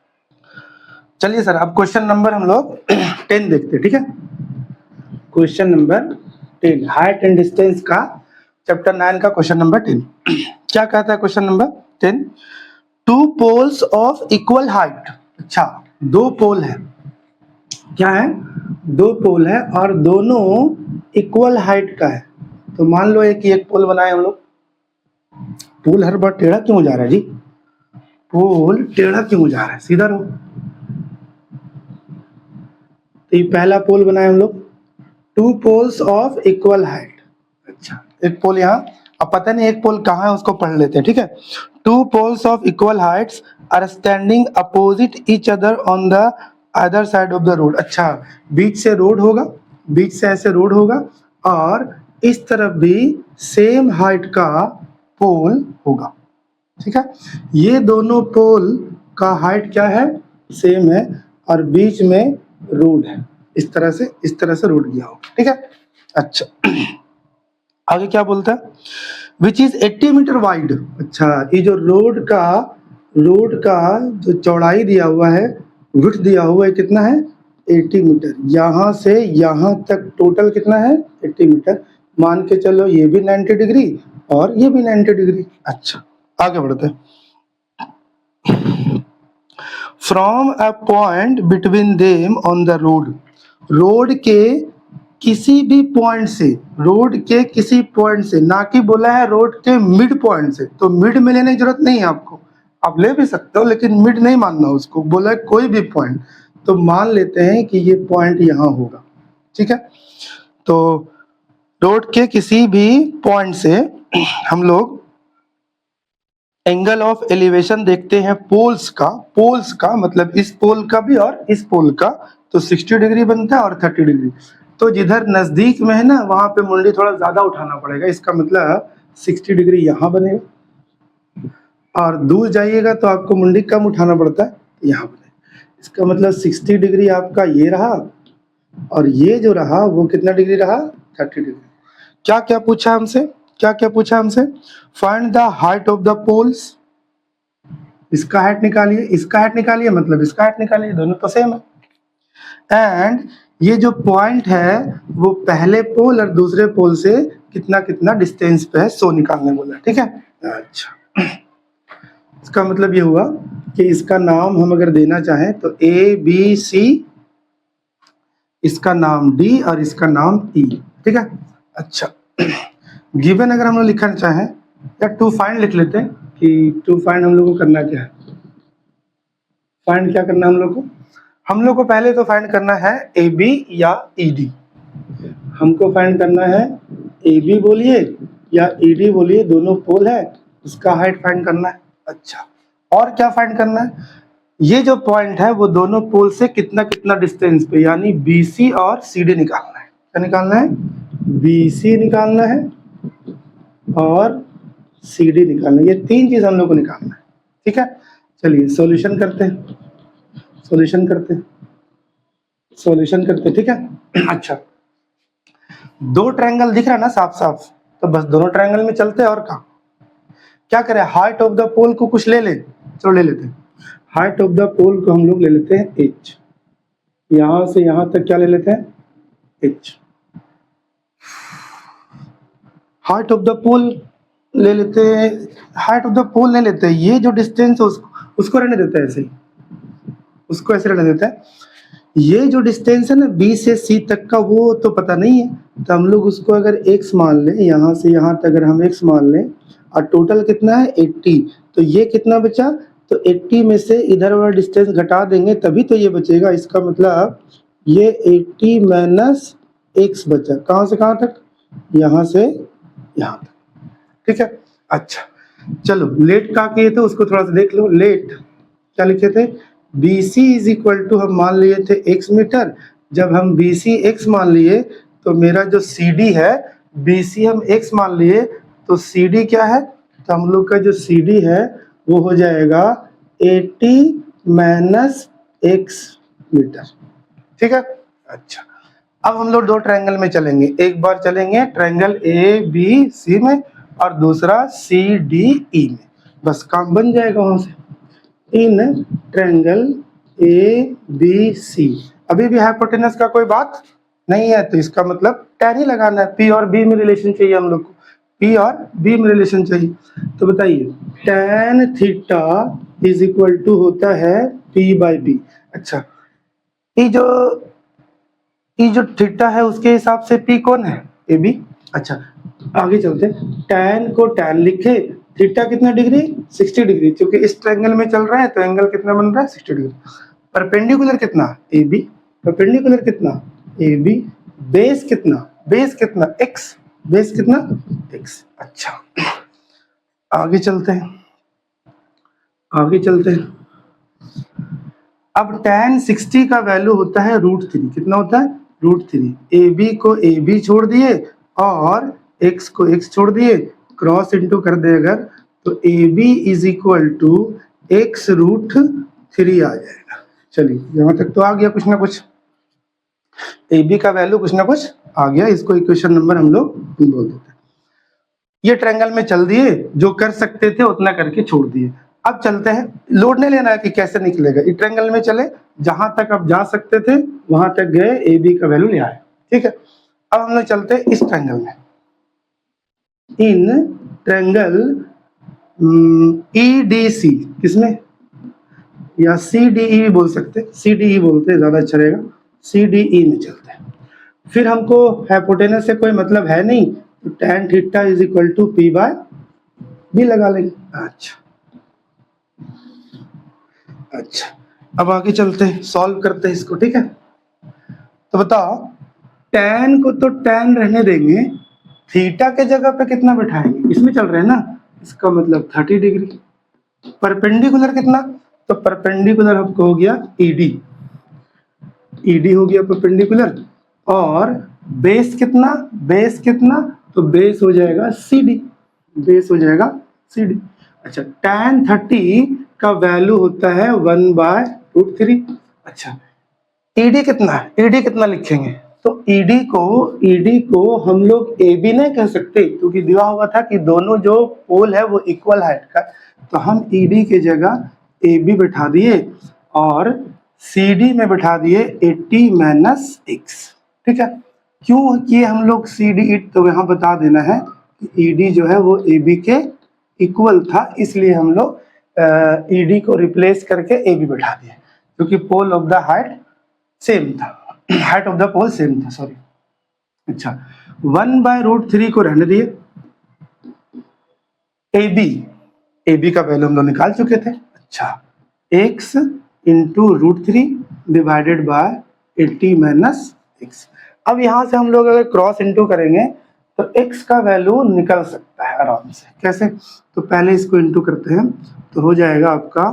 चलिए सर, अब क्वेश्चन नंबर हम लोग 10 देखते हैं। ठीक है, question number 10, height and distance का चैप्टर 9 का क्वेश्चन नंबर 10। क्या कहता है question number 10? Two poles of equal height. अच्छा, दो पोल है, क्या है? दो पोल है और दोनों इक्वल हाइट का है। तो मान लो एक पोल बनाए हम लोग। पोल हर बार टेढ़ा क्यों जा रहा है जी? पोल टेढ़ा क्यों जा रहा है? सीधा रहो। तो ये पहला पोल बनाए हम लोग, two poles of equal height. अच्छा, एक पोल यहाँ, अब पता नहीं एक पोल कहाँ है, उसको पढ़ लेते हैं। ठीक है, two poles of equal heights are standing opposite each other on the other side of the road. अच्छा, बीच से रोड होगा, बीच से ऐसे रोड होगा, और इस तरफ भी सेम हाइट का पोल होगा। ठीक है, ये दोनों पोल का हाइट क्या है? सेम है, और बीच में रोड है, इस तरह से रोड गया होगा। ठीक है, अच्छा, आगे क्या बोलता है? Which is 80 metre wide. अच्छा, ये जो रोड का जो चौड़ाई दिया हुआ है, विड्थ दिया हुआ है, कितना है? 80 मीटर। यहाँ से यहाँ तक टोटल कितना है? 80 मीटर। मान के चलो ये भी 90 डिग्री और ये भी 90 डिग्री। अच्छा, आगे बढ़ते हैं। From a point between them on the road, road के किसी भी पॉइंट से, रोड के किसी पॉइंट से, ना कि बोला है रोड के मिड पॉइंट से, तो मिड में लेने की जरूरत नहीं है आपको, आप ले भी सकते हो लेकिन मिड नहीं मानना उसको, बोला है कोई भी पॉइंट, तो मान लेते हैं कि ये पॉइंट यहाँ होगा, ठीक है। तो रोड के किसी भी पॉइंट से हम लोग एंगल ऑफ एलिवेशन देखते हैं पोल्स का, पोल्स का मतलब इस पोल का भी और इस पोल का, तो 60 डिग्री बनता है और 30 डिग्री। तो जिधर नजदीक में है ना वहां पे मुंडी थोड़ा ज्यादा उठाना पड़ेगा, इसका मतलब 60 डिग्री यहाँ बनेगा, और दूर जाइएगा तो आपको मुंडी कम उठाना पड़ता है, यहाँ बनेगा। इसका मतलब 60 डिग्री आपका ये रहा, और ये जो रहा वो कितना डिग्री रहा, 30 डिग्री। क्या क्या पूछा हमसे, क्या क्या पूछा हमसे, find the height of the poles, इसका हाइट निकालिए, इसका हाइट निकालिए, मतलब इसका हाइट निकालिए, दोनों तो सेम है। एंड ये जो पॉइंट है वो पहले पोल और दूसरे पोल से कितना कितना डिस्टेंस पे है सो निकालने बोला, ठीक है। अच्छा, इसका मतलब ये हुआ कि इसका नाम हम अगर देना चाहें तो ए बी सी, इसका नाम डी और इसका नाम ई, ठीक है। अच्छा, गिवन अगर हम लोग लिखना चाहें या टू फाइंड लिख लेते हैं कि टू फाइंड हम लोग को करना क्या है, फाइंड क्या करना है हम लोग को, हम लोग को पहले तो फाइंड करना है ए बी या ई डी, हमको फाइंड करना है ए बी बोलिए या ई डी बोलिए, दोनों पोल है, उसका हाइट फाइंड करना है। अच्छा, और क्या फाइंड करना है, ये जो पॉइंट है वो दोनों पोल से कितना कितना डिस्टेंस पे, यानी बी सी और सी डी निकालना है। क्या निकालना है, बी सी निकालना है और सी डी निकालना है, ये तीन चीज हम लोग को निकालना है, ठीक है। चलिए सॉल्यूशन करते हैं, सॉल्यूशन करते हैं, सॉल्यूशन करते हैं, ठीक है। अच्छा, दो ट्रायंगल दिख रहा है ना साफ साफ, तो बस दोनों ट्रायंगल में चलते हैं, और क्या करें, हाइट ऑफ द पोल को कुछ ले ले, चलो ले लेते हैं, हाइट ऑफ द पोल को हम लोग ले लेते हैं h, यहां से यहां तक क्या ले लेते हैं, h, हाइट ऑफ द पोल ले लेते हैं, हाइट ऑफ द पोल ले लेते हैं, ये जो डिस्टेंस है उसको रहने देते हैं ऐसे ही, उसको ऐसे रहने देता है। ये जो डिस्टेंस है ना बी से सी तक का वो तो पता नहीं है, तो हम लोग उसको अगर x मान लें, यहाँ से यहाँ तक अगर हम x मान लें, और टोटल कितना है 80, तो ये कितना बचा, तो 80 में से इधर वाला डिस्टेंस घटा देंगे तभी तो ये बचेगा, इसका मतलब ये 80 माइनस x बचा, कहाँ से कहाँ तक, यहाँ से यहाँ तक, ठीक है। अच्छा चलो, लेट का किए थे उसको थोड़ा सा देख लो, लेट क्या लिखे थे, BC इज इक्वल टू हम मान लिए थे x मीटर, जब हम BC x मान लिए तो मेरा जो CD है, BC हम x मान लिए तो CD क्या है, तो हम लोग का जो CD है वो हो जाएगा 80 माइनस x मीटर, ठीक है। अच्छा, अब हम लोग दो ट्रायंगल में चलेंगे, एक बार चलेंगे ट्रायंगल ABC में और दूसरा CDE में, बस काम बन जाएगा वहां से। इन ट्रायंगल ABC अभी भी हाइपोटेनस का कोई बात नहीं है, तो इसका मतलब tan ही लगाना है, P और B में रिलेशन चाहिए हम लोग को, P और B में रिलेशन चाहिए, तो बताइए tan theta is equal to होता है P बाई B। अच्छा, ये जो थीटा है उसके हिसाब से P कौन है, AB। अच्छा आगे चलते, tan को tan लिखे, थीटा कितना डिग्री, 60 डिग्री, क्योंकि इस ट्रायंगल में चल रहा है तो एंगल कितना बन रहा है, 60 डिग्री। परपेंडिकुलर कितना, AB, परपेंडिकुलर कितना AB, बेस कितना, बेस कितना x, बेस कितना x। अच्छा आगे चलते हैं, आगे चलते हैं, अब tan 60 का वैल्यू होता है √3, कितना होता है √3, AB को AB छोड़ दिए और x को x छोड़ दिए, क्रॉस इंटू कर दे अगर, तो AB is equal to x√3 आ जाएगा। चलिए यहाँ तक तो आ गया कुछ ना कुछ, AB का वैल्यू कुछ ना कुछ आ गया, इसको इक्वेशन नंबर हम लोग बोल देते हैं। ये ट्रायंगल में चल दिए, जो कर सकते थे उतना करके छोड़ दिए। अब चलते हैं, लोड नहीं लेना है कि कैसे निकलेगा, इस ट्रायंगल में चले, जहां तक आप जा सकते थे वहां तक गए, AB का वैल्यू ले आए, ठीक है। अब हम लोग चलते हैं इस ट्रायंगल में, इन ट्रायंगल EDC, किसमें, या CDE भी बोल सकते हैं, CDE बोलते हैं ज़्यादा अच्छा रहेगा, CDE में चलते हैं। फिर हमको हाइपोटेनस से कोई मतलब है नहीं, तो tan theta is equal to P/B लगा लेंगे। अच्छा, अब आगे चलते हैं, सॉल्व करते हैं इसको, ठीक है। तो बताओ, tan को तो tan रहने देंगे, थीटा के जगह पे कितना बिठाएंगे, इसमें चल रहे हैं ना, इसका मतलब 30 डिग्री। परपेंडिकुलर कितना, तो परपेंडिकुलर हमको हो गया ED हो गया परपेंडिकुलर, और बेस कितना, तो बेस हो जाएगा CD, अच्छा, tan 30 का वैल्यू होता है 1/√3। अच्छा, ED कितना है, ED कितना लिखेंगे, तो ED को हम लोग AB नहीं कह सकते, क्योंकि दिया हुआ था कि दोनों जो पोल है वो इक्वल हाइट का, तो हम ED के जगह AB बैठा दिए और CD में बैठा दिए 80 - x, ठीक है। क्यों किए हम लोग CD, तो यहाँ बता देना है कि ED जो है वो AB के इक्वल था, इसलिए हम लोग ED को रिप्लेस करके AB बैठा दिए, क्योंकि pole of the height same था, height of the pole same था, सॉरी। अच्छा, 1/√3 को रहने दिए, AB का वैल्यू हम लोग निकाल चुके थे। अच्छा, x into √3 divided by 80 - x। अब यहाँ से हम लोग अगर क्रॉस इंटू करेंगे तो x का वैल्यू निकल सकता है आराम से। कैसे, तो पहले इसको इंटू करते हैं, तो हो जाएगा आपका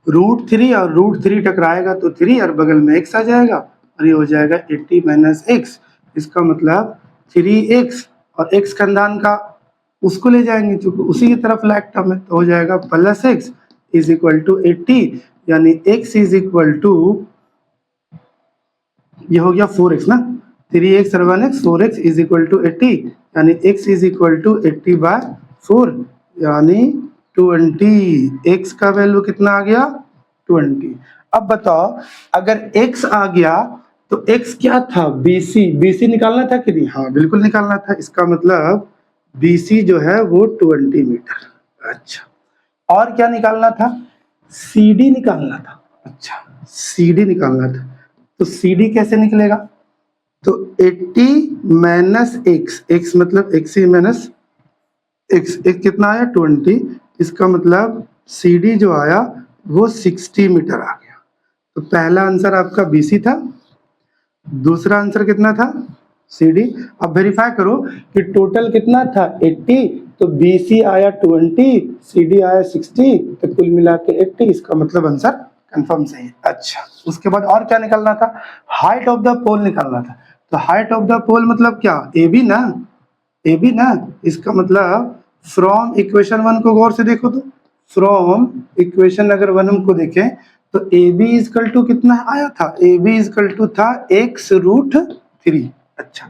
√3 और √3 टकराएगा तो 3 और बगल में x आ जाएगा, और ये हो जाएगा 80 - x, इसका मतलब 3x, और x खानदान का उसको ले जाएंगे क्योंकि उसी की तरफ लाइक टर्म है, तो हो जाएगा +x इज इक्वल टू 80, यानी x इज इक्वल टू, ये हो गया 4x ना, 3x और 1x, 4x is equal to 80, यानी x इज इक्वल टू 80/4, यानी 20। x का वैल्यू कितना आ गया, 20। अब बताओ, अगर x आ गया तो x क्या था, BC निकालना था कि नहीं, हाँ बिल्कुल निकालना था, इसका मतलब BC जो है वो 20 मीटर। अच्छा, और क्या निकालना था, CD निकालना था। अच्छा, CD निकालना था, तो CD कैसे निकलेगा, तो 80 - x मतलब x माइनस x कितना आया, 20, इसका मतलब CD जो आया वो 60 मीटर आ गया। तो पहला आंसर आपका BC था, दूसरा आंसर कितना था, CD। अब वेरीफाई करो कि टोटल कितना था 80, तो BC आया 20, CD आया 60, तो कुल मिला के 80, इसका मतलब आंसर कंफर्म सही है। अच्छा, उसके बाद और क्या निकालना था, हाइट ऑफ द पोल निकालना था। तो हाइट ऑफ द पोल मतलब क्या, AB ना, इसका मतलब फ्रॉम इक्वेशन 1 को गौर से देखो, तो फ्रॉम इक्वेशन अगर 1 हमको देखें तो AB इजकल टू कितना आया था, AB इजकल टू था x√3। अच्छा,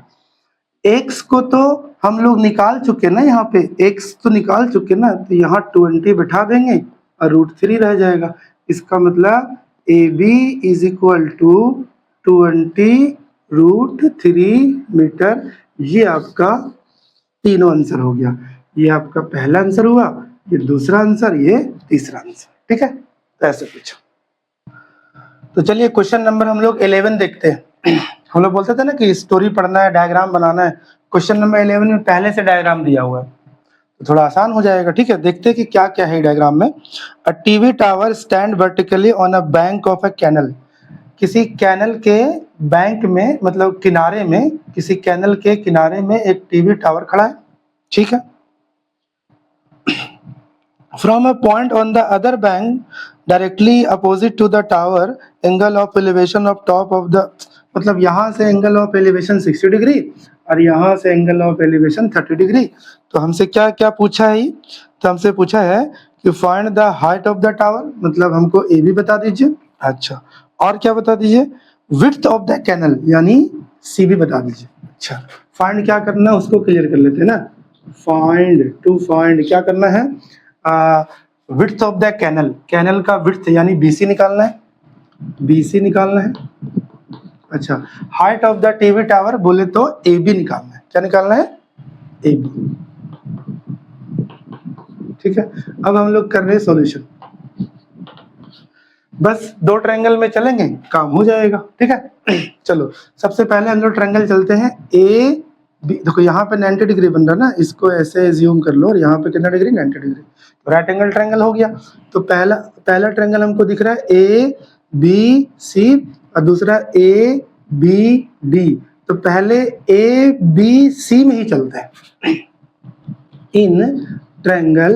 x को तो हम लोग निकाल चुके ना, यहाँ पे x तो निकाल चुके ना, तो यहाँ 20 बिठा देंगे और √3 रह जाएगा, इसका मतलब AB is equal to 20√3 metre. ये आपका तीनों आंसर हो गया, ये आपका पहला आंसर हुआ, ये दूसरा आंसर, ये तीसरा आंसर, ठीक है। तो ऐसे पूछो। तो चलिए क्वेश्चन नंबर हम लोग 11 देखते हैं। हम लोग बोलते थे ना कि स्टोरी पढ़ना है, डायग्राम बनाना है, क्वेश्चन नंबर 11 में पहले से डायग्राम दिया हुआ है, तो थोड़ा आसान हो जाएगा, ठीक है। देखते हैं कि क्या क्या है डायग्राम में। A TV tower stand vertically on a bank of a canal. किसी कैनल के बैंक में, मतलब किनारे में, किसी कैनल के किनारे में एक टीवी टावर खड़ा है, ठीक है। From a point on the other bank directly opposite to the tower, angle of elevation of top of the, मतलब यहाँ से एंगल ऑफ एलिवेशन 60 डिग्री और यहाँ से एंगल ऑफ एलिवेशन 30 डिग्री। तो हमसे क्या क्या पूछा है, तो हमसे पूछा है कि find the height of the tower, मतलब हमको ए बी बता दीजिए। अच्छा, और क्या बता दीजिए, विड्थ ऑफ द कैनल यानी सी बी बता दीजिए। अच्छा, फाइंड क्या करना है उसको क्लियर कर लेते हैं ना। फाइंड क्या करना है, width of the canal, canal का विड्थ यानी BC निकालना है, BC निकालना है। अच्छा, height of the TV tower बोले तो AB निकालना है, क्या निकालना है, AB, ठीक है। अब हम लोग कर रहे हैं सॉल्यूशन। बस 2 ट्रायंगल में चलेंगे, काम हो जाएगा, ठीक है। चलो सबसे पहले हम लोग ट्रायंगल चलते हैं ए बी। देखो यहाँ पे 90 डिग्री बन रहा है ना, इसको ऐसे एज्यूम कर लो, और यहाँ पे कितना डिग्री, 90 डिग्री, तो राइट एंगल ट्रायंगल हो गया। तो पहला ट्रायंगल हमको दिख रहा है ए बी सी, और दूसरा ए बी डी। तो पहले ए बी सी में ही चलते हैं, in triangle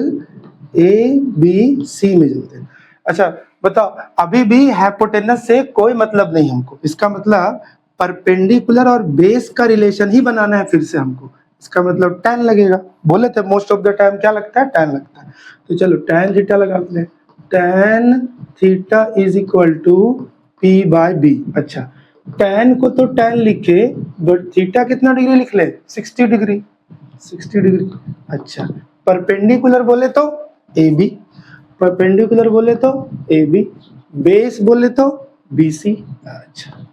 A B C में चलते हैं। अच्छा बताओ, अभी भी हाइपोटेनस से कोई मतलब नहीं हमको, इसका मतलब परपेंडिकुलर और बेस का रिलेशन ही बनाना है फिर से हमको। इसका मतलब tan लगेगा, बोले थे मोस्ट ऑफ द टाइम क्या लगता है, tan लगता है। तो चलो tan थीटा लगा लेते हैं, tan theta is equal to P by B। अच्छा tan को तो tan लिखे, बट थीटा कितना डिग्री लिख ले, 60 डिग्री, 60 डिग्री। अच्छा परपेंडिकुलर बोले तो AB, परपेंडिकुलर बोले तो AB, बेस बोले तो BC। अच्छा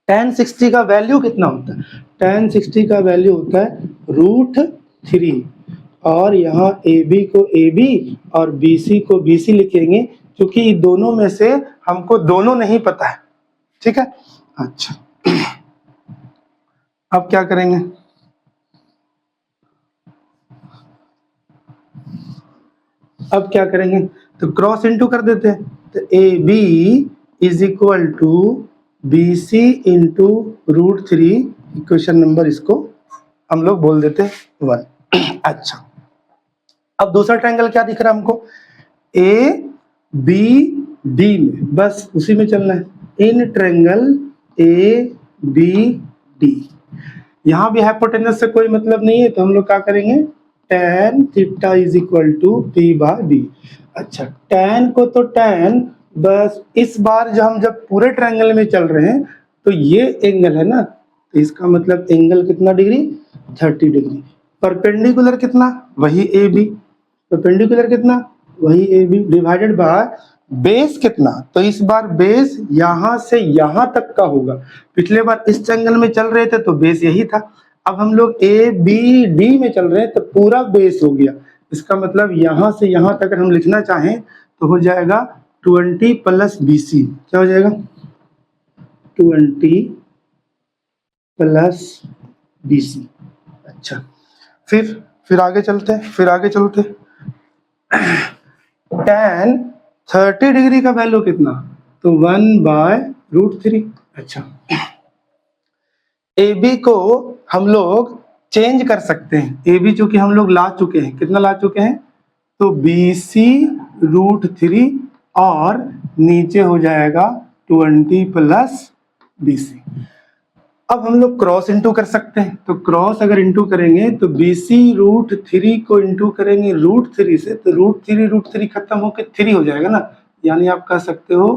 tan 60 का वैल्यू कितना होता है, tan 60 का वैल्यू होता है √3, और यहाँ AB को AB और BC को BC लिखेंगे, क्योंकि दोनों में से हमको दोनों नहीं पता है, ठीक है। अच्छा अब क्या करेंगे, अब क्या करेंगे, तो क्रॉस इनटू कर देते हैं। तो A B is equal to B C into √3, equation number इसको हम लोग बोल देते हैं 1। अच्छा अब दूसरा ट्रायंगल क्या दिख रहा है हमको, ए बी डी में, बस उसी में चलना है, in triangle A B D. यहाँ भी हाइपोटेनस से कोई मतलब नहीं है, तो हम लोग क्या करेंगे, tan theta is equal to P by B। अच्छा tan को तो tan, बस इस बार जब पूरे ट्रायंगल में चल रहे हैं तो ये एंगल है ना, तो इसका मतलब एंगल कितना डिग्री, 30 डिग्री। परपेंडिकुलर कितना, वही AB, परपेंडिकुलर कितना, वही AB, डिवाइडेड बाय बेस कितना, तो इस बार बेस यहां से यहां तक का होगा। पिछले बार इस ट्रायंगल में चल रहे थे तो बेस यही था, अब हम लोग ए बी डी में चल रहे हैं तो पूरा बेस हो गया। इसका मतलब यहां से यहां तक हम लिखना चाहें तो हो जाएगा 20 प्लस BC, क्या हो जाएगा, 20 प्लस BC। अच्छा फिर आगे चलते हैं, tan 30 डिग्री का वैल्यू कितना, तो 1/√3। अच्छा ए बी को हम लोग चेंज कर सकते हैं, ए बी चूंकि हम लोग ला चुके हैं, कितना ला चुके हैं, तो BC √3 और नीचे हो जाएगा 20 प्लस BC। अब हम लोग क्रॉस इंटू कर सकते हैं, तो क्रॉस अगर इंटू करेंगे तो BC √3 को इंटू करेंगे √3 से, तो √3 खत्म होकर 3 हो जाएगा ना, यानी आप कह सकते हो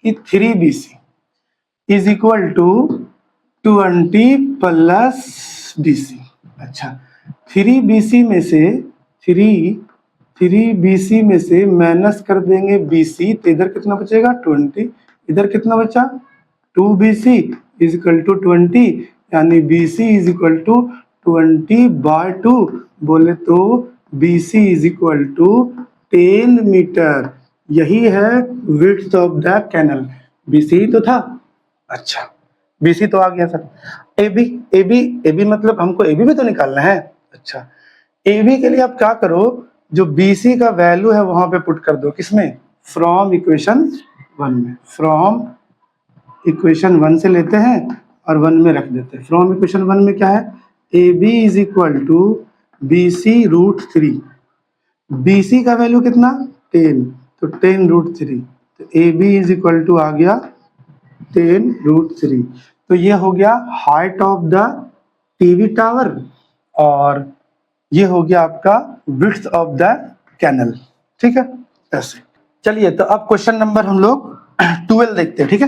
कि 3BC is equal to 20 plus BC। अच्छा 3BC में से 3BC में से माइनस कर देंगे BC, तो इधर कितना बचेगा 20, इधर कितना बचा 2BC इज इक्वल टू 20, यानी BC इज इक्वल टू 20/2, बोले तो BC is equal to 10 metre. यही है width of the canal, BC ही तो था। अच्छा BC तो आ गया सर, AB मतलब हमको AB भी तो निकालना है। अच्छा AB के लिए आप क्या करो, जो BC का वैल्यू है वहां पे पुट कर दो, किसमें, फ्रॉम इक्वेशन 1 में, फ्रॉम इक्वेशन 1 से लेते हैं और 1 में रख देते हैं। फ्रॉम इक्वेशन 1 में क्या है, AB is equal to BC √3, BC का वैल्यू कितना 10, तो 10√3, तो AB इज इक्वल टू आ गया 10√3। तो ये हो गया height of the TV tower, और ये हो गया आपका विड्थ ऑफ द कैनल, ठीक है। ऐसे चलिए, तो अब क्वेश्चन नंबर हम लोग 12 देखते हैं, ठीक है।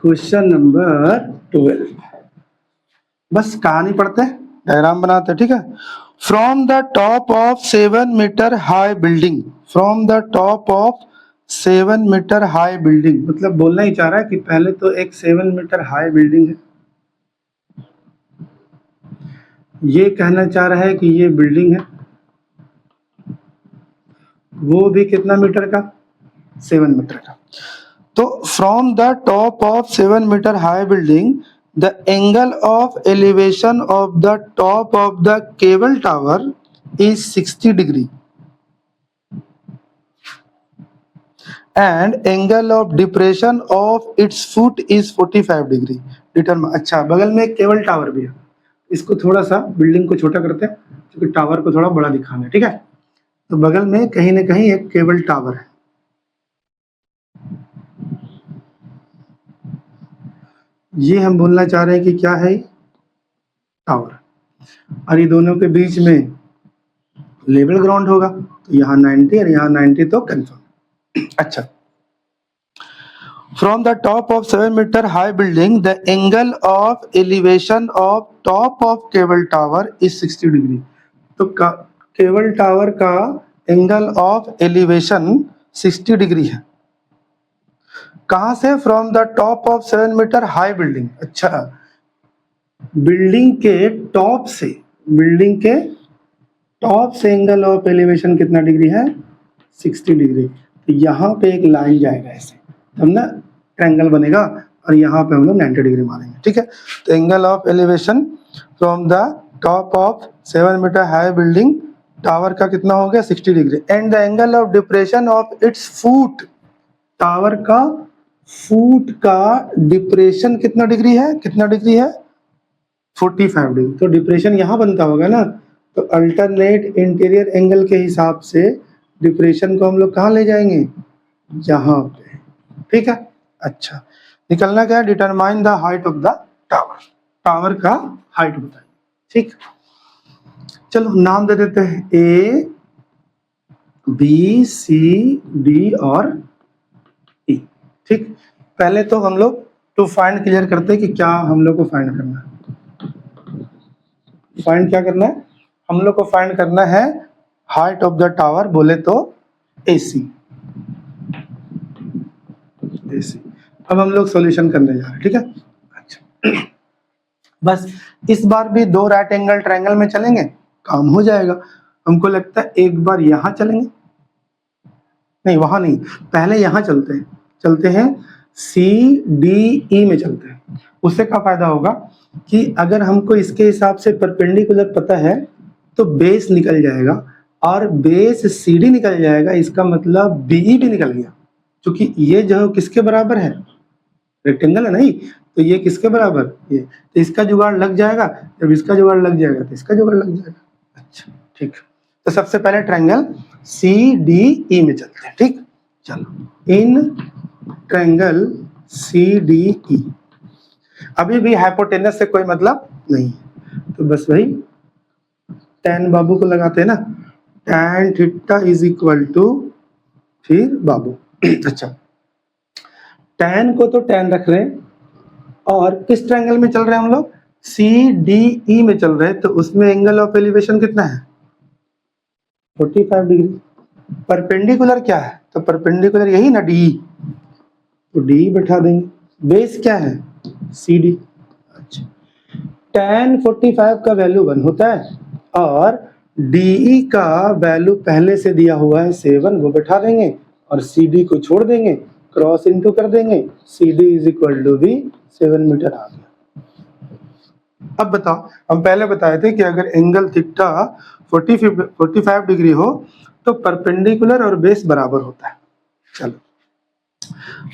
क्वेश्चन नंबर 12, बस कहानी पढ़ते, डायग्राम बनाते, ठीक है। From the top of 7 metre high building, from the top of 7 metre high building, मतलब बोलना ही चाह रहा है कि पहले तो एक 7 मीटर हाई बिल्डिंग है, ये कहना चाह रहा है कि ये बिल्डिंग है, वो भी कितना मीटर का 7 मीटर का। तो from the top of 7 metre high building the angle of elevation of the top of the cable tower is 60 degree and angle of depression of its foot is 45 degree. Determine. अच्छा, बगल में एक cable tower भी है, इसको थोड़ा सा building को छोटा करते हैं क्योंकि टावर को थोड़ा बड़ा दिखाना है, ठीक है। तो बगल में कहीं ना कहीं एक केबल टावर है, ये हम बोलना चाह रहे हैं कि क्या है, टावर। और ये दोनों के बीच में लेवल ग्राउंड होगा, तो यहाँ 90 और यहाँ 90 तो कंफर्म। अच्छा, from the top of 7 metre high building the angle of elevation of top of cable tower is 60 degree. तो केबल टावर का एंगल ऑफ एलिवेशन 60 डिग्री है। कहां से? From the top of 7 metre high building. अच्छा, building के top से, building के top से एंगल ऑफ एलिवेशन कितना डिग्री है? 60 डिग्री। तो यहाँ पे एक लाइन जाएगा ऐसे, तब ना ट्रायंगल बनेगा, और यहाँ पे हम लोग 90 डिग्री मारेंगे, ठीक है। तो angle of elevation from the top of 7 metre high building tower का कितना हो गया? 60 degree. And the angle of depression of its foot, tower का फुट का डिप्रेशन कितना डिग्री है? कितना डिग्री है? 45 डिग्री। तो डिप्रेशन यहाँ बनता होगा ना, तो अल्टरनेट इंटीरियर एंगल के हिसाब से डिप्रेशन को हम लोग कहाँ ले जाएंगे? यहाँ पे, ठीक है। अच्छा, निकलना क्या है? Determine the height of the tower, tower का हाइट बताइए, ठीक। चलो नाम दे देते हैं ए बी सी डी और ई, ठीक। पहले तो हम लोग टू फाइंड क्लियर करते हैं कि क्या हम लोग को फाइंड करना है। फाइंड क्या करना है? हम लोग को फाइंड करना है हाइट ऑफ द टावर, बोले तो एसी। एसी। अब हम लोग सॉल्यूशन करने जा रहे हैं, ठीक है। अच्छा, बस इस बार भी दो राइट एंगल ट्रायंगल में चलेंगे, काम हो जाएगा। हमको लगता है एक बार यहाँ चलेंगे, नहीं वहां नहीं, पहले यहाँ चलते हैं, चलते हैं सी डी ई में चलते हैं। उससे क्या फायदा होगा कि अगर हमको इसके हिसाब से परपेंडिकुलर पता है तो बेस निकल जाएगा, और बेस सी डी निकल जाएगा, इसका मतलब बीई भी निकल गया, क्योंकि ये जो किसके बराबर है? रेक्टेंगल है नहीं, तो ये किसके बराबर? ये। तो इसका जुगाड़ लग जाएगा, जब इसका जुगाड़ लग जाएगा तो इसका जुगाड़ लग जाएगा। अच्छा, ठीक। तो सबसे पहले ट्रायंगल सी डी ई में चलते हैं, ठीक। चलो, इन ट्रायंगल सी डी ई अभी भी हाइपोटेनस से कोई मतलब नहीं है, तो बस वही tan बाबू को लगाते हैं ना, tan theta is equal to फिर बाबू। अच्छा, tan को तो tan रख रहे हैं, और किस ट्रायंगल में चल रहे हैं हम लोग? सी डी ई में चल रहे हैं, तो उसमें एंगल ऑफ एलिवेशन कितना है? 45 डिग्री। परपेंडिकुलर क्या है? तो परपेंडिकुलर यही ना, डी, तो डी बैठा देंगे। बेस क्या है? C D. अच्छा, tan 45 का वैल्यू 1 होता है, और डीई का वैल्यू पहले से दिया हुआ है 7, वो बैठा देंगे, और सी डी को छोड़ देंगे, क्रॉस इनटू कर देंगे, C D is equal to भी 7 मीटर आ गया। अब बताओ, हम पहले बताए थे कि अगर एंगल थीटा 45 डिग्री हो तो परपेंडिकुलर और बेस बराबर होता है। चलो,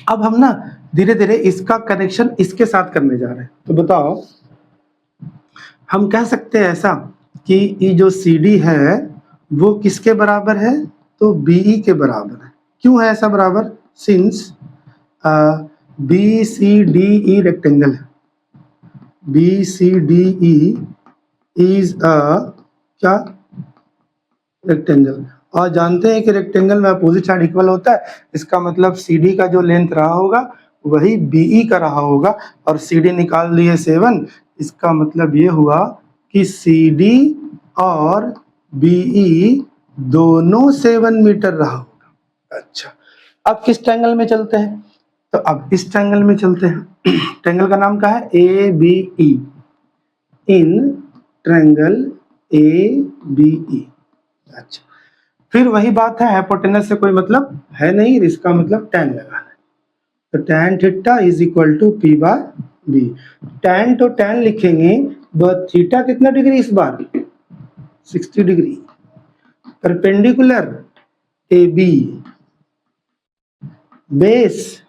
अब हम ना धीरे धीरे इसका कनेक्शन इसके साथ करने जा रहे हैं। तो बताओ, हम कह सकते हैं ऐसा कि ये जो सी डी है वो किसके बराबर है? तो बीई के बराबर है। क्यों है ऐसा बराबर? Since B C D E rectangle है, B C D E is a क्या? रेक्टेंगल। और जानते हैं कि रेक्टेंगल में अपोजिट साइड इक्वल होता है, इसका मतलब सी डी का जो लेंथ रहा होगा वही बीई का रहा होगा, और सी डी निकाल लिए 7, इसका मतलब ये हुआ कि सी डी और बीई दोनों 7 मीटर रहा होगा। अच्छा, अब किस ट्रायंगल में चलते हैं? तो अब इस ट्रायंगल में चलते हैं। ट्रायंगल का नाम क्या है? A B E. In triangle A B E. अच्छा, फिर वही बात है, हाइपोटेनस से कोई मतलब है नहीं, इसका मतलब tan लगाना है। तो tan theta is equal to P by B। tan तो tan लिखेंगे, बट थीटा कितना डिग्री इस बार? 60 degree. Perpendicular AB, base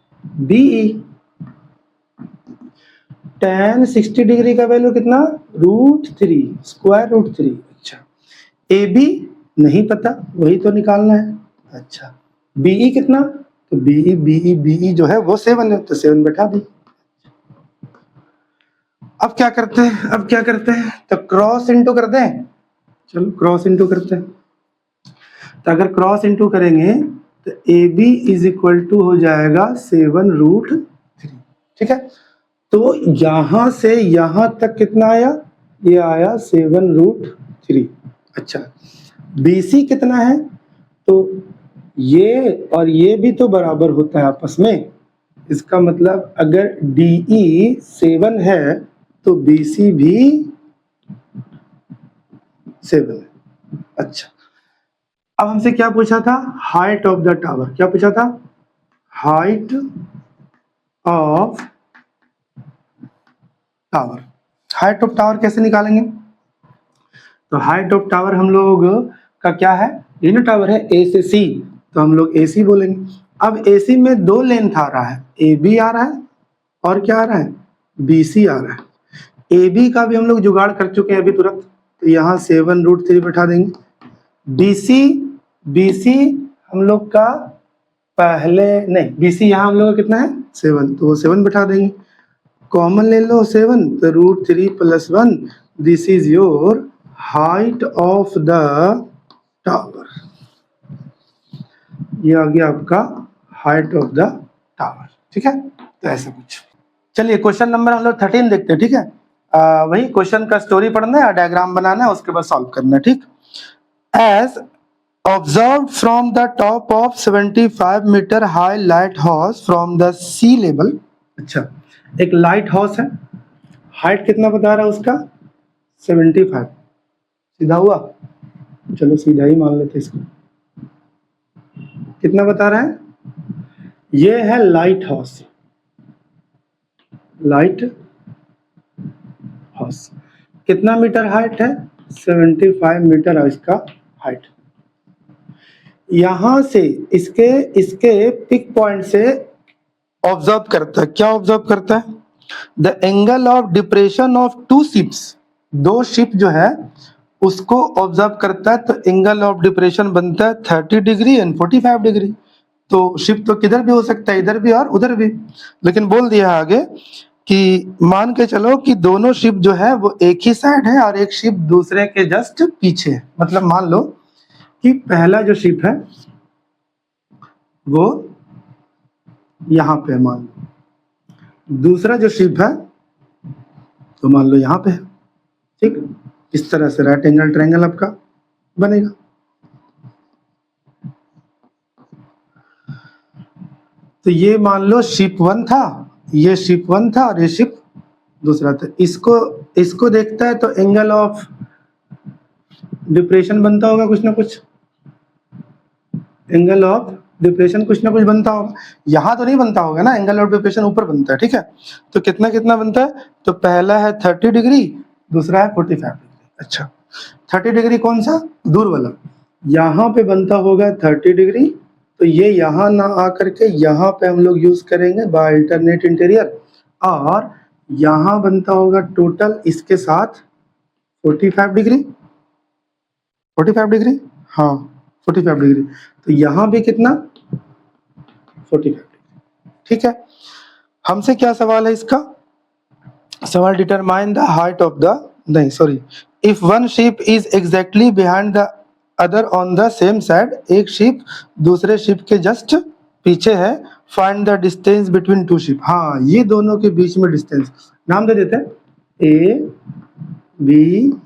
BE। tan 60 degree का वैल्यू कितना? √3, स्क्वायर रूट 3। अच्छा, AB नहीं पता, वही तो निकालना है। अच्छा, BE कितना? तो BE जो है वो 7 है, तो 7 बैठा दी। अब क्या करते हैं? तो क्रॉस इंटू कर दें। चलो क्रॉस इंटू करते हैं। तो अगर क्रॉस इंटू करेंगे तो AB इज इक्वल टू हो जाएगा 7√3। ठीक है, तो यहां से यहां तक कितना आया? ये आया 7√3। अच्छा, BC कितना है? तो ये और ये भी तो बराबर होता है आपस में। इसका मतलब अगर DE 7 है तो BC भी 7 है। अच्छा, अब हमसे क्या पूछा था? Height of the tower. क्या पूछा था? Height of tower. Height of tower कैसे निकालेंगे? तो हाइट ऑफ टावर हम लोग का क्या है? ये ना टावर है A से C, तो हम लोग AC बोलेंगे। अब AC में 2 लेंथ आ रहा है, AB आ रहा है और क्या आ रहा है? BC आ रहा है। AB का भी हम लोग जुगाड़ कर चुके हैं अभी तुरंत, तो यहाँ 7√3 बैठा देंगे। BC हम लोग का पहले नहीं, BC यहाँ हम लोग का कितना है? 7, तो वो 7 बैठा देंगे। कॉमन ले लो 7, तो √3 + 1, this is your height of the tower. ये आ गया आपका हाइट ऑफ द टावर। ठीक है, तो ऐसा कुछ। चलिए क्वेश्चन नंबर हम लोग 13 देखते हैं। ठीक है, वही क्वेश्चन का स्टोरी पढ़ना है, डायग्राम बनाना है, उसके बाद सॉल्व करना है। ठीक, as observed from the top of 75 meter high lighthouse from the sea level। अच्छा, एक लाइट हाउस है, हाइट कितना बता रहा है उसका? 75। सीधा हुआ? चलो सीधा ही मान लेते इसको। कितना बता रहा है? ये है लाइट हाउस। लाइट हाउस कितना मीटर हाइट है? 75 मीटर है इसका हाइट। यहां से इसके पिक पॉइंट से ऑब्जर्व करता है। क्या ऑब्जर्व करता है? The angle of depression of 2 ships. 2 ship जो है उसको ऑब्जर्व करता है, तो एंगल ऑफ डिप्रेशन बनता है 30 डिग्री एंड 45 डिग्री। तो शिप तो किधर भी हो सकता है, इधर भी और उधर भी। लेकिन बोल दिया आगे कि मान के चलो कि दोनों शिप जो है वो एक ही साइड है और एक शिप दूसरे के जस्ट पीछे है। मतलब मान लो कि पहला जो शिप है वो यहाँ पे है, मान लो। दूसरा जो शिप है तो मान लो यहाँ पे है। ठीक, इस तरह से राइट एंगल ट्रायंगल आपका बनेगा। तो ये मान लो शिप 1 था, ये शिप 1 था और ये शिप दूसरा था। इसको देखता है तो एंगल ऑफ डिप्रेशन बनता होगा कुछ ना कुछ। एंगल ऑफ डिप्रेशन कुछ ना कुछ बनता होगा। यहाँ तो नहीं बनता होगा ना, एंगल ऑफ डिप्रेशन ऊपर बनता है। ठीक है, तो कितना कितना बनता है? तो पहला है 30 डिग्री, दूसरा है 45 डिग्री। अच्छा, 30 डिग्री कौन सा? दूर वाला। यहाँ पे बनता होगा 30 डिग्री, तो ये यहाँ ना आकर के यहाँ पे हम लोग यूज करेंगे बाय अल्टरनेट इंटीरियर, और यहाँ बनता होगा टोटल इसके साथ 45 डिग्री। 45 डिग्री, हाँ 45 डिग्री। तो यहाँ भी कितना? 45 डिग्री। ठीक है, हमसे क्या सवाल है इसका? सवाल determine the height of the, नहीं sorry, if one ship is exactly behind the other on the same side. एक शिप दूसरे शिप के जस्ट पीछे है। Find the distance between 2 ship. हाँ, ये दोनों के बीच में डिस्टेंस नाम दे देते हैं A, B,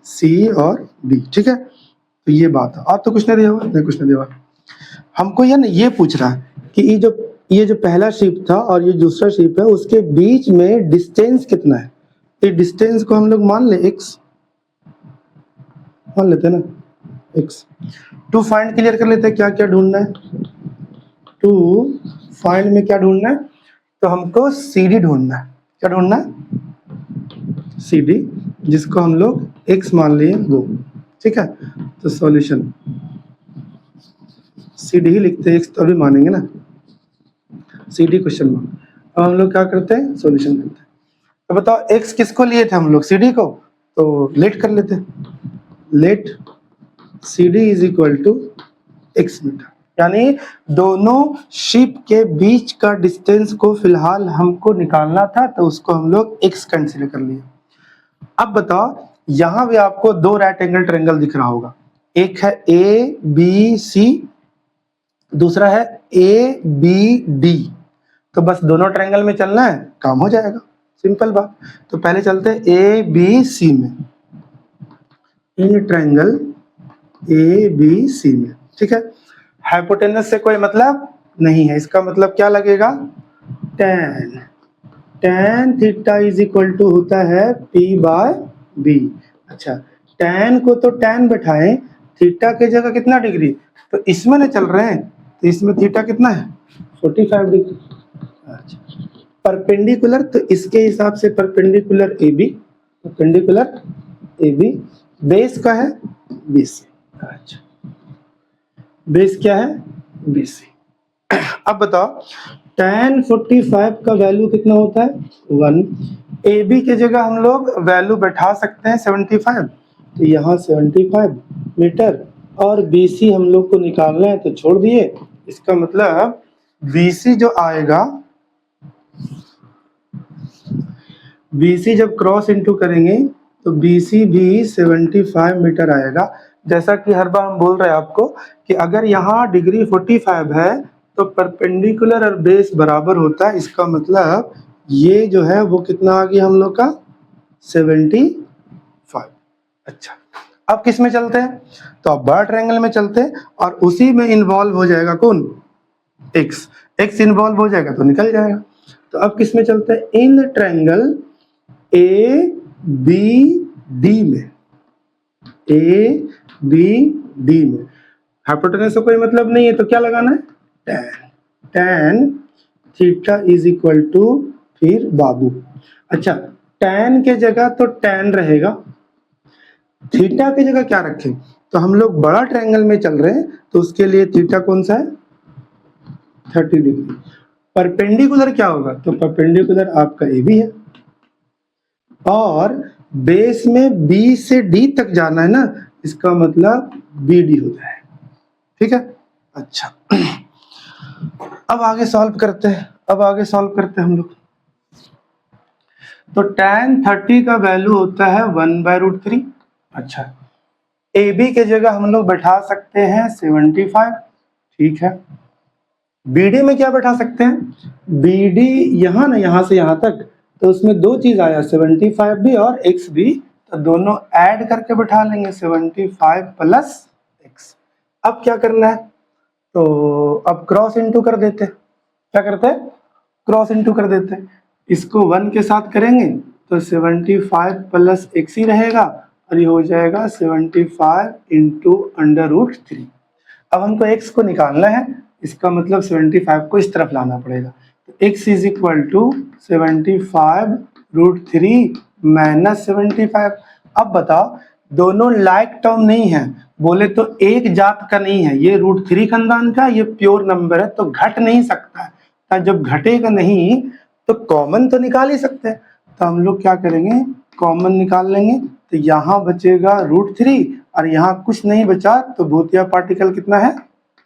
C और D। ठीक है, तो ये बात है। आप तो कुछ नहीं दिया हुआ, नहीं कुछ नहीं दिया हुआ। हमको ये पूछ रहा है कि ये जो पहला शिप था और ये दूसरा शिप है, उसके बीच में डिस्टेंस कितना है। ये डिस्टेंस को हम लोग मान ले x, मान लेते हैं ना x। टू फाइंड क्लियर कर लेते हैं, क्या क्या ढूंढना है। टू फाइंड में क्या ढूंढना है, तो हमको सी डी ढूंढना है। क्या ढूंढना है, सी डी, जिसको हम लोग एक्स मान लिए वो, ठीक है। तो सॉल्यूशन सी डी ही लिखते हैं, एक्स तो अभी मानेंगे ना, सी डी क्वेश्चन मार्क। अब हम लोग क्या करते हैं, सॉल्यूशन करते हैं। तो बताओ एक्स किसको लिए थे हम लोग, सी डी को, तो लेट कर लेते हैं। Let C D is equal to x metre, यानी दोनों शिप के बीच का डिस्टेंस को फिलहाल हमको निकालना था, तो उसको हम लोग एक्स कंसीडर कर लिया। अब बताओ, यहां भी आपको दो राइट एंगल ट्रायंगल दिख रहा होगा, एक है ए बी सी, दूसरा है ए बी डी। तो बस दोनों ट्रायंगल में चलना है, काम हो जाएगा, सिंपल बात। तो पहले चलते हैं ए बी सी में, इन ट्रायंगल ए बी सी में, ठीक है। हाइपोटेनस से कोई मतलब नहीं है, इसका मतलब क्या लगेगा, tan, tan theta is equal to होता है P बाय बी। अच्छा, tan को तो tan बैठाएं, थीटा की जगह कितना डिग्री, तो इसमें ना चल रहे हैं, तो इसमें थीटा कितना है 45 डिग्री। अच्छा, परपेंडिकुलर, तो इसके हिसाब से perpendicular A B, perpendicular A B, base का है BC। अच्छा, बेस क्या है BC। अब बताओ tan 45 का वैल्यू कितना होता है 1। ए बी की जगह हम लोग वैल्यू बैठा सकते हैं 75, तो यहाँ 75 मीटर, और BC हम लोग को निकालना है, तो छोड़ दिए। इसका मतलब BC जो आएगा, BC जब क्रॉस इनटू करेंगे तो BC भी 75 मीटर आएगा। जैसा कि हर बार हम बोल रहे हैं आपको कि अगर यहाँ डिग्री 45 है तो परपेंडिकुलर और बेस बराबर होता है, इसका मतलब ये जो है वो कितना आ गया हम लोग का 75। अच्छा, अब किस में चलते हैं, तो अब बड़ा ट्रायंगल में चलते हैं, और उसी में इन्वॉल्व हो जाएगा कौन, एक्स। एक्स इन्वॉल्व हो जाएगा तो निकल जाएगा। तो अब किस में चलते हैं, in triangle A B D में, ए बी डी में। हाइपोटेनस से कोई मतलब नहीं है, तो क्या लगाना है, tan theta is equal to फिर बाबू। अच्छा, tan के जगह तो tan रहेगा, थीटा की जगह क्या रखें, तो हम लोग बड़ा ट्रायंगल में चल रहे हैं, तो उसके लिए थीटा कौन सा है 30 डिग्री। परपेंडिकुलर क्या होगा, तो परपेंडिकुलर आपका ए बी है, और बेस में बी से डी तक जाना है ना, इसका मतलब बी डी हो जाए, ठीक है। अच्छा, अब आगे सॉल्व करते हैं, हम लोग। तो tan 30 का वैल्यू होता है 1/√3। अच्छा, ए बी के जगह हम लोग बैठा सकते हैं 75, ठीक है। बी डी में क्या बैठा सकते हैं, बी डी यहाँ ना, यहाँ से यहाँ तक, तो उसमें दो चीज आया, 75 भी और x भी, तो दोनों ऐड करके बैठा लेंगे 75 प्लस x। अब क्या करना है, तो अब क्रॉस इनटू कर देते, क्या करते हैं, क्रॉस इनटू कर देते। इसको 1 के साथ करेंगे तो 75 प्लस x ही रहेगा, और ये हो जाएगा 75 इंटू √3। अब हमको x को निकालना है, इसका मतलब 75 को इस तरफ लाना पड़ेगा, तो x is equal to 75√3 minus 75। अब बताओ, दोनों लाइक टर्म नहीं है, बोले तो एक जात का नहीं है, ये √3 खानदान का, ये प्योर नंबर है, तो घट नहीं सकता है। तो जब घटेगा नहीं तो कॉमन तो निकाल ही सकते हैं, तो हम लोग क्या करेंगे, कॉमन निकाल लेंगे। तो यहाँ बचेगा √3, और यहाँ कुछ नहीं बचा, तो भूतिया पार्टिकल कितना है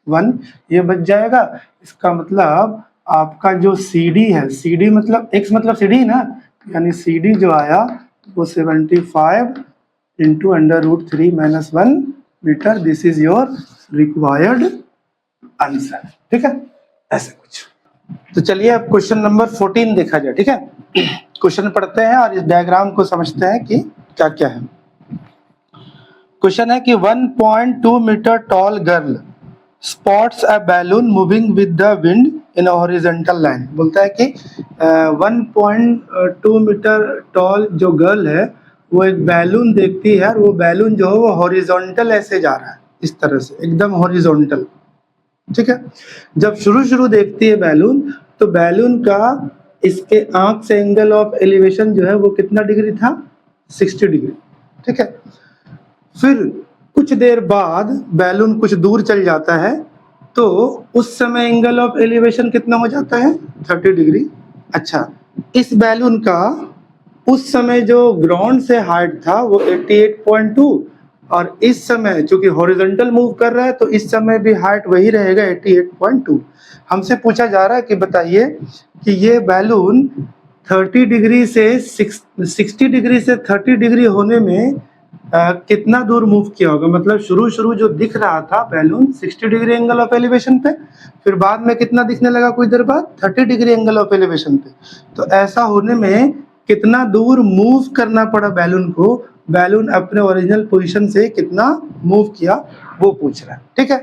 1, ये बच जाएगा। इसका मतलब आपका जो CD है, CD मतलब x मतलब CD ना, यानी CD जो आया वो 75 into √3 minus 1 metre. This is your required answer, ठीक है, ऐसे कुछ। तो चलिए अब क्वेश्चन नंबर 14 देखा जाए, ठीक है। क्वेश्चन पढ़ते हैं और इस डायग्राम को समझते हैं कि क्या क्या है। क्वेश्चन है कि 1.2 metre tall girl spots a balloon moving with the wind in a horizontal line. बोलता है कि 1.2 मीटर टॉल जो गर्ल है वो एक बैलून देखती है, और वो बैलून जो है वो हॉरिजॉन्टल ऐसे जा रहा है, इस तरह से एकदम हॉरिजॉन्टल, ठीक है। जब शुरू देखती है बैलून, तो बैलून का इसके आंख से एंगल ऑफ एलिवेशन जो है वो कितना डिग्री था, 60 डिग्री, ठीक है। फिर कुछ देर बाद बैलून कुछ दूर चल जाता है, तो उस समय एंगल ऑफ एलिवेशन कितना हो जाता है, 30 डिग्री। अच्छा, इस बैलून का उस समय जो ग्राउंड से हाइट था वो 88.2, और इस समय चूंकि हॉरिजॉन्टल मूव कर रहा है तो इस समय भी हाइट वही रहेगा 88.2। हमसे पूछा जा रहा है कि बताइए कि ये बैलून 30 डिग्री से 60 डिग्री से 30 डिग्री होने में कितना दूर मूव किया होगा। मतलब शुरू जो दिख रहा था balloon 60 degree angle of elevation पे, फिर बाद में कितना दिखने लगा कुछ देर बाद, 30 डिग्री एंगल ऑफ एलिवेशन पे। तो ऐसा होने में कितना दूर मूव करना पड़ा बैलून को, बैलून अपने ओरिजिनल पोजीशन से कितना मूव किया वो पूछ रहा है, ठीक है।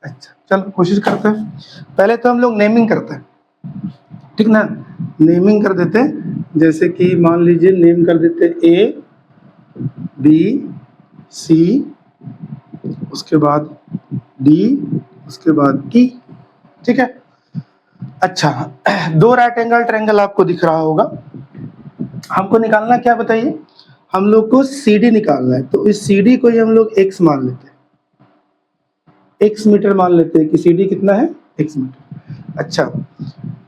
अच्छा चलो कोशिश करते हैं। पहले तो हम लोग नेमिंग करते हैं, ठीक ना। नेमिंग कर देते हैं, जैसे कि मान लीजिए नेम कर देते हैं ए बी सी, उसके बाद डी, उसके बाद ई, ठीक है। अच्छा, दो राइट एंगल ट्रायंगल आपको दिख रहा होगा। हमको निकालना क्या बताइए, हम लोग को सी डी निकालना है। तो इस सी डी को ही हम लोग एक्स मान लेते हैं, एक्स मीटर मान लेते हैं कि सी डी कितना है, एक्स मीटर। अच्छा,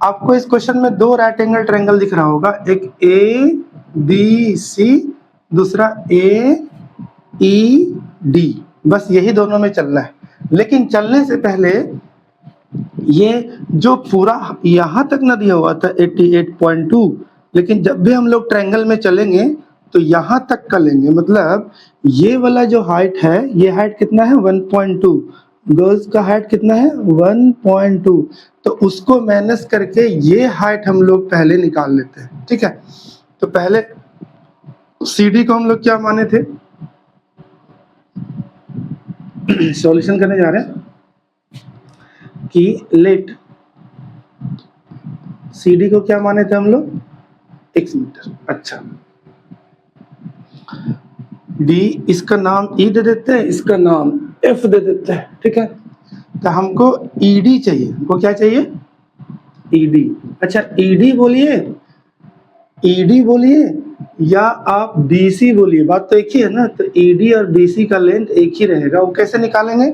आपको इस क्वेश्चन में दो राइट एंगल ट्रायंगल दिख रहा होगा, एक ए बी सी, दूसरा ए ई डी, बस यही दोनों में चलना है। लेकिन चलने से पहले ये जो पूरा यहाँ तक ना दिया हुआ था 88.2, लेकिन जब भी हम लोग ट्रायंगल में चलेंगे तो यहाँ तक का लेंगे। मतलब ये वाला जो हाइट है, ये हाइट कितना है 1.2, गर्ल्स का हाइट कितना है 1.2, तो उसको माइनस करके ये हाइट हम लोग पहले निकाल लेते हैं, ठीक है। तो पहले सी डी को हम लोग क्या माने थे, सॉल्यूशन करने जा रहे हैं कि लेट सी डी को क्या माने थे हम लोग, एक्स मीटर। अच्छा, डी इसका नाम ई दे देते हैं, इसका नाम एफ दे देते हैं, ठीक है। तो हमको ईडी चाहिए, हमको क्या चाहिए, ईडी। अच्छा ईडी बोलिए, ईडी बोलिए या आप बीसी बोलिए, बात तो एक ही है ना। तो ईडी और बीसी का लेंथ एक ही रहेगा। वो कैसे निकालेंगे,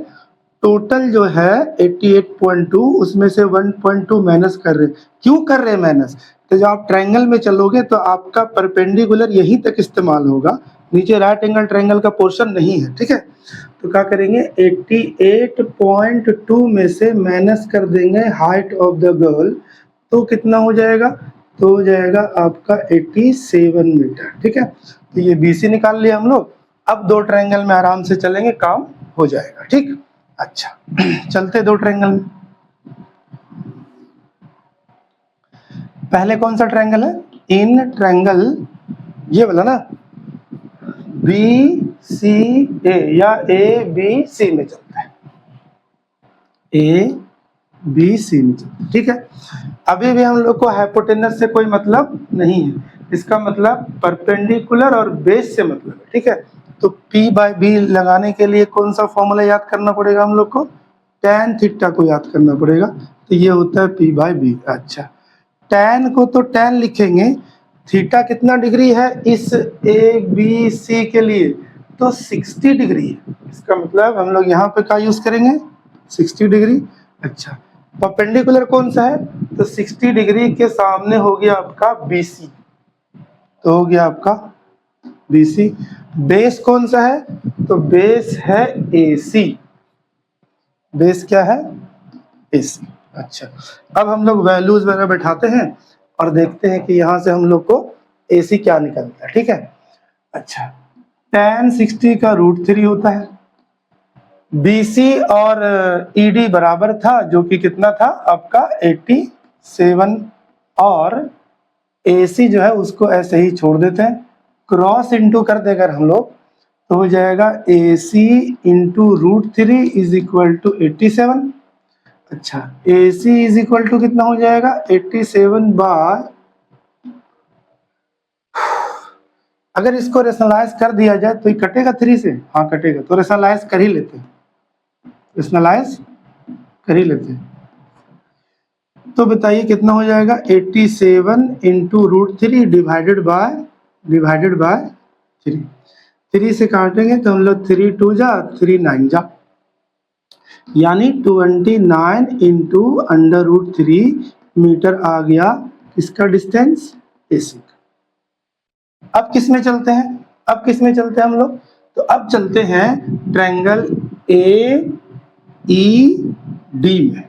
टोटल जो है 88.2 उसमें से 1.2 माइनस कर रहे हैं। क्यों कर रहे हैं माइनस, तो जब आप ट्रायंगल में चलोगे तो आपका परपेंडिकुलर यहीं तक इस्तेमाल होगा, नीचे राइट एंगल ट्रायंगल का पोर्शन नहीं है, ठीक है। तो क्या करेंगे, 88.2 में से माइनस कर देंगे हाइट ऑफ द गर्ल, तो कितना हो जाएगा, तो हो जाएगा आपका 87 मीटर, ठीक है। तो ये बीसी निकाल लिया हम लोग। अब दो ट्रायंगल में आराम से चलेंगे, काम हो जाएगा, ठीक। अच्छा चलते दो ट्रायंगल में। पहले कौन सा ट्रायंगल है, इन ट्रायंगल ये वाला ना, बी सी ए या ए बी सी में चलता है, ए बी सी में चलता है, ठीक है। अभी भी हम लोग को हाइपोटेनस से कोई मतलब नहीं है, इसका मतलब परपेंडिकुलर और बेस से मतलब है, ठीक है। तो P बाय बी लगाने के लिए कौन सा फॉर्मूला याद करना पड़ेगा हम लोग को, tan थीटा को याद करना पड़ेगा। तो ये होता है P बाय बी। अच्छा, tan को तो tan लिखेंगे, थीटा कितना डिग्री है इस ए बी सी के लिए, तो 60 डिग्री है। इसका मतलब हम लोग यहाँ पे क्या यूज करेंगे, 60 डिग्री। अच्छा, परपेंडिकुलर कौन सा है, तो 60 डिग्री के सामने हो गया आपका BC, तो हो गया आपका BC। बेस कौन सा है, तो बेस है AC, बेस क्या है AC। अच्छा, अब हम लोग वैल्यूज वगैरह बैठाते हैं और देखते हैं कि यहाँ से हम लोग को AC क्या निकलता है, ठीक है। अच्छा, tan 60 का √3 होता है, BC और ED बराबर था जो कि कितना था आपका 87, और AC जो है उसको ऐसे ही छोड़ देते हैं, क्रॉस इंटू कर देगा हम लोग तो हो जाएगा AC into √3 is equal to 87। अच्छा, AC इज इक्वल टू कितना हो जाएगा 87 बाय, अगर इसको रेशनलाइज कर दिया जाए तो ये कटेगा 3 से, हाँ कटेगा, तो रेशनलाइज कर ही लेते हैं। रेशनलाइज कर ही लेते हैं। तो बताइए कितना हो जाएगा, 87 into root three divided by 3। 3 से काटेंगे तो हम लोग 3 2 जा 3 9 जा, यानी 29 इंटू अंडर रूट 3 मीटर आ गया इसका डिस्टेंस बेसिक। अब किस में चलते हैं, हम लोग, तो अब चलते हैं ट्रायंगल ए ई डी में।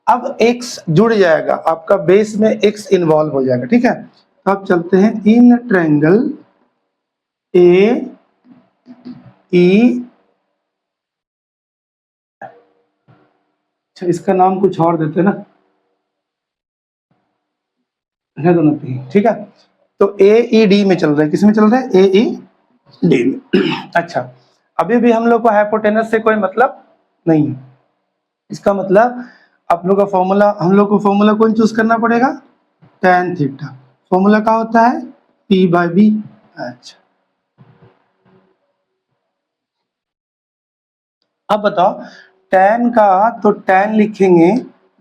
अब x जुड़ जाएगा, आपका बेस में x इन्वॉल्व हो जाएगा, ठीक है। तो अब चलते हैं इन ट्रायंगल ए ई, अच्छा इसका नाम कुछ और देते ना, है दोनों पे, ठीक है। तो ए ई डी में चल रहा है, किस में चल रहा है, ए ई डी में। अच्छा अभी भी हम लोग को हाइपोटेनस से कोई मतलब नहीं है, इसका मतलब आप लोग का फॉर्मूला, हम लोग को फॉर्मूला कौन चूज करना पड़ेगा, tan थीटा। फॉर्मूला क्या होता है, p बाय बी। अच्छा अब बताओ tan का, तो tan लिखेंगे,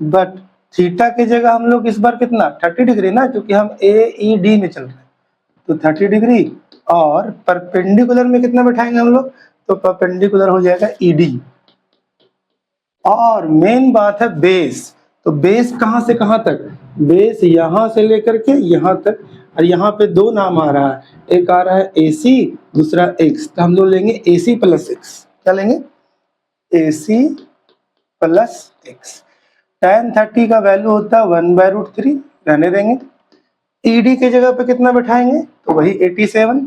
बट थीटा की जगह हम लोग इस बार कितना 30 डिग्री ना, क्योंकि हम ए ई डी में चल रहे हैं, तो 30 डिग्री, और परपेंडिकुलर में कितना बैठाएंगे हम लोग, तो परपेंडिकुलर हो जाएगा ई डी। और मेन बात है बेस, तो बेस कहां से कहां तक, बेस यहां से लेकर के यहां तक, और यहाँ पे दो नाम आ रहा है, एक आ रहा है AC, दूसरा x, तो हम लोग लेंगे AC प्लस x। क्या लेंगे, AC प्लस x। tan 30 का वैल्यू होता है 1/√3, रहने देंगे। ED की जगह पे कितना बैठाएंगे, तो वही 87।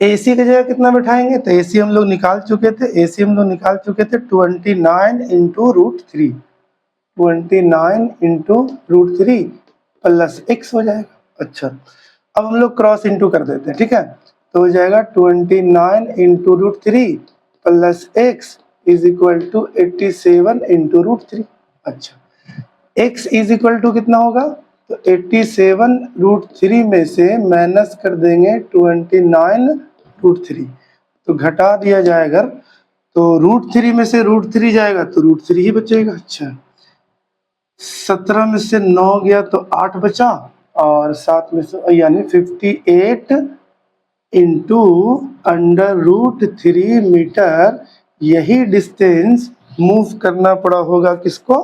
AC की जगह कितना बैठाएंगे, तो AC हम लोग निकाल चुके थे, 29 into root three, 29 into root three plus x हो जाएगा। अच्छा अब हम लोग क्रॉस इंटू कर देते हैं, ठीक है, तो हो जाएगा 29 into root three plus x is equal to 87 into root three. अच्छा x इज इक्वल टू कितना होगा, तो 87 रूट थ्री में से माइनस कर देंगे 29 रूट थ्री, तो घटा दिया जाएगा, तो रूट थ्री में से रूट थ्री जाएगा तो रूट थ्री ही बचेगा। अच्छा 17 में से 9 गया तो 8 बचा, और 7 में से यानी 58 इंटू अंडर रूट 3 मीटर, यही डिस्टेंस मूव करना पड़ा होगा किसको,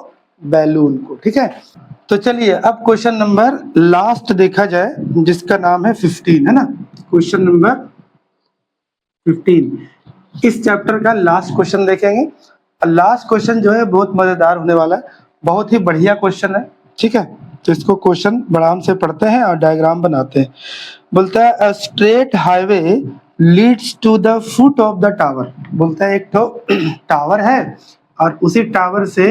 बैलून को, ठीक है। तो चलिए अब क्वेश्चन नंबर लास्ट देखा जाए, जिसका नाम है 15, है ना, क्वेश्चन नंबर 15 इस चैप्टर का लास्ट क्वेश्चन देखेंगे। लास्ट क्वेश्चन जो है बहुत मजेदार होने वाला है, बहुत ही बढ़िया क्वेश्चन है, ठीक है। तो इसको क्वेश्चन आराम से पढ़ते हैं और डायग्राम बनाते हैं। बोलता है a straight highway leads to the foot of the tower. बोलता है एक तो टावर है और उसी टावर से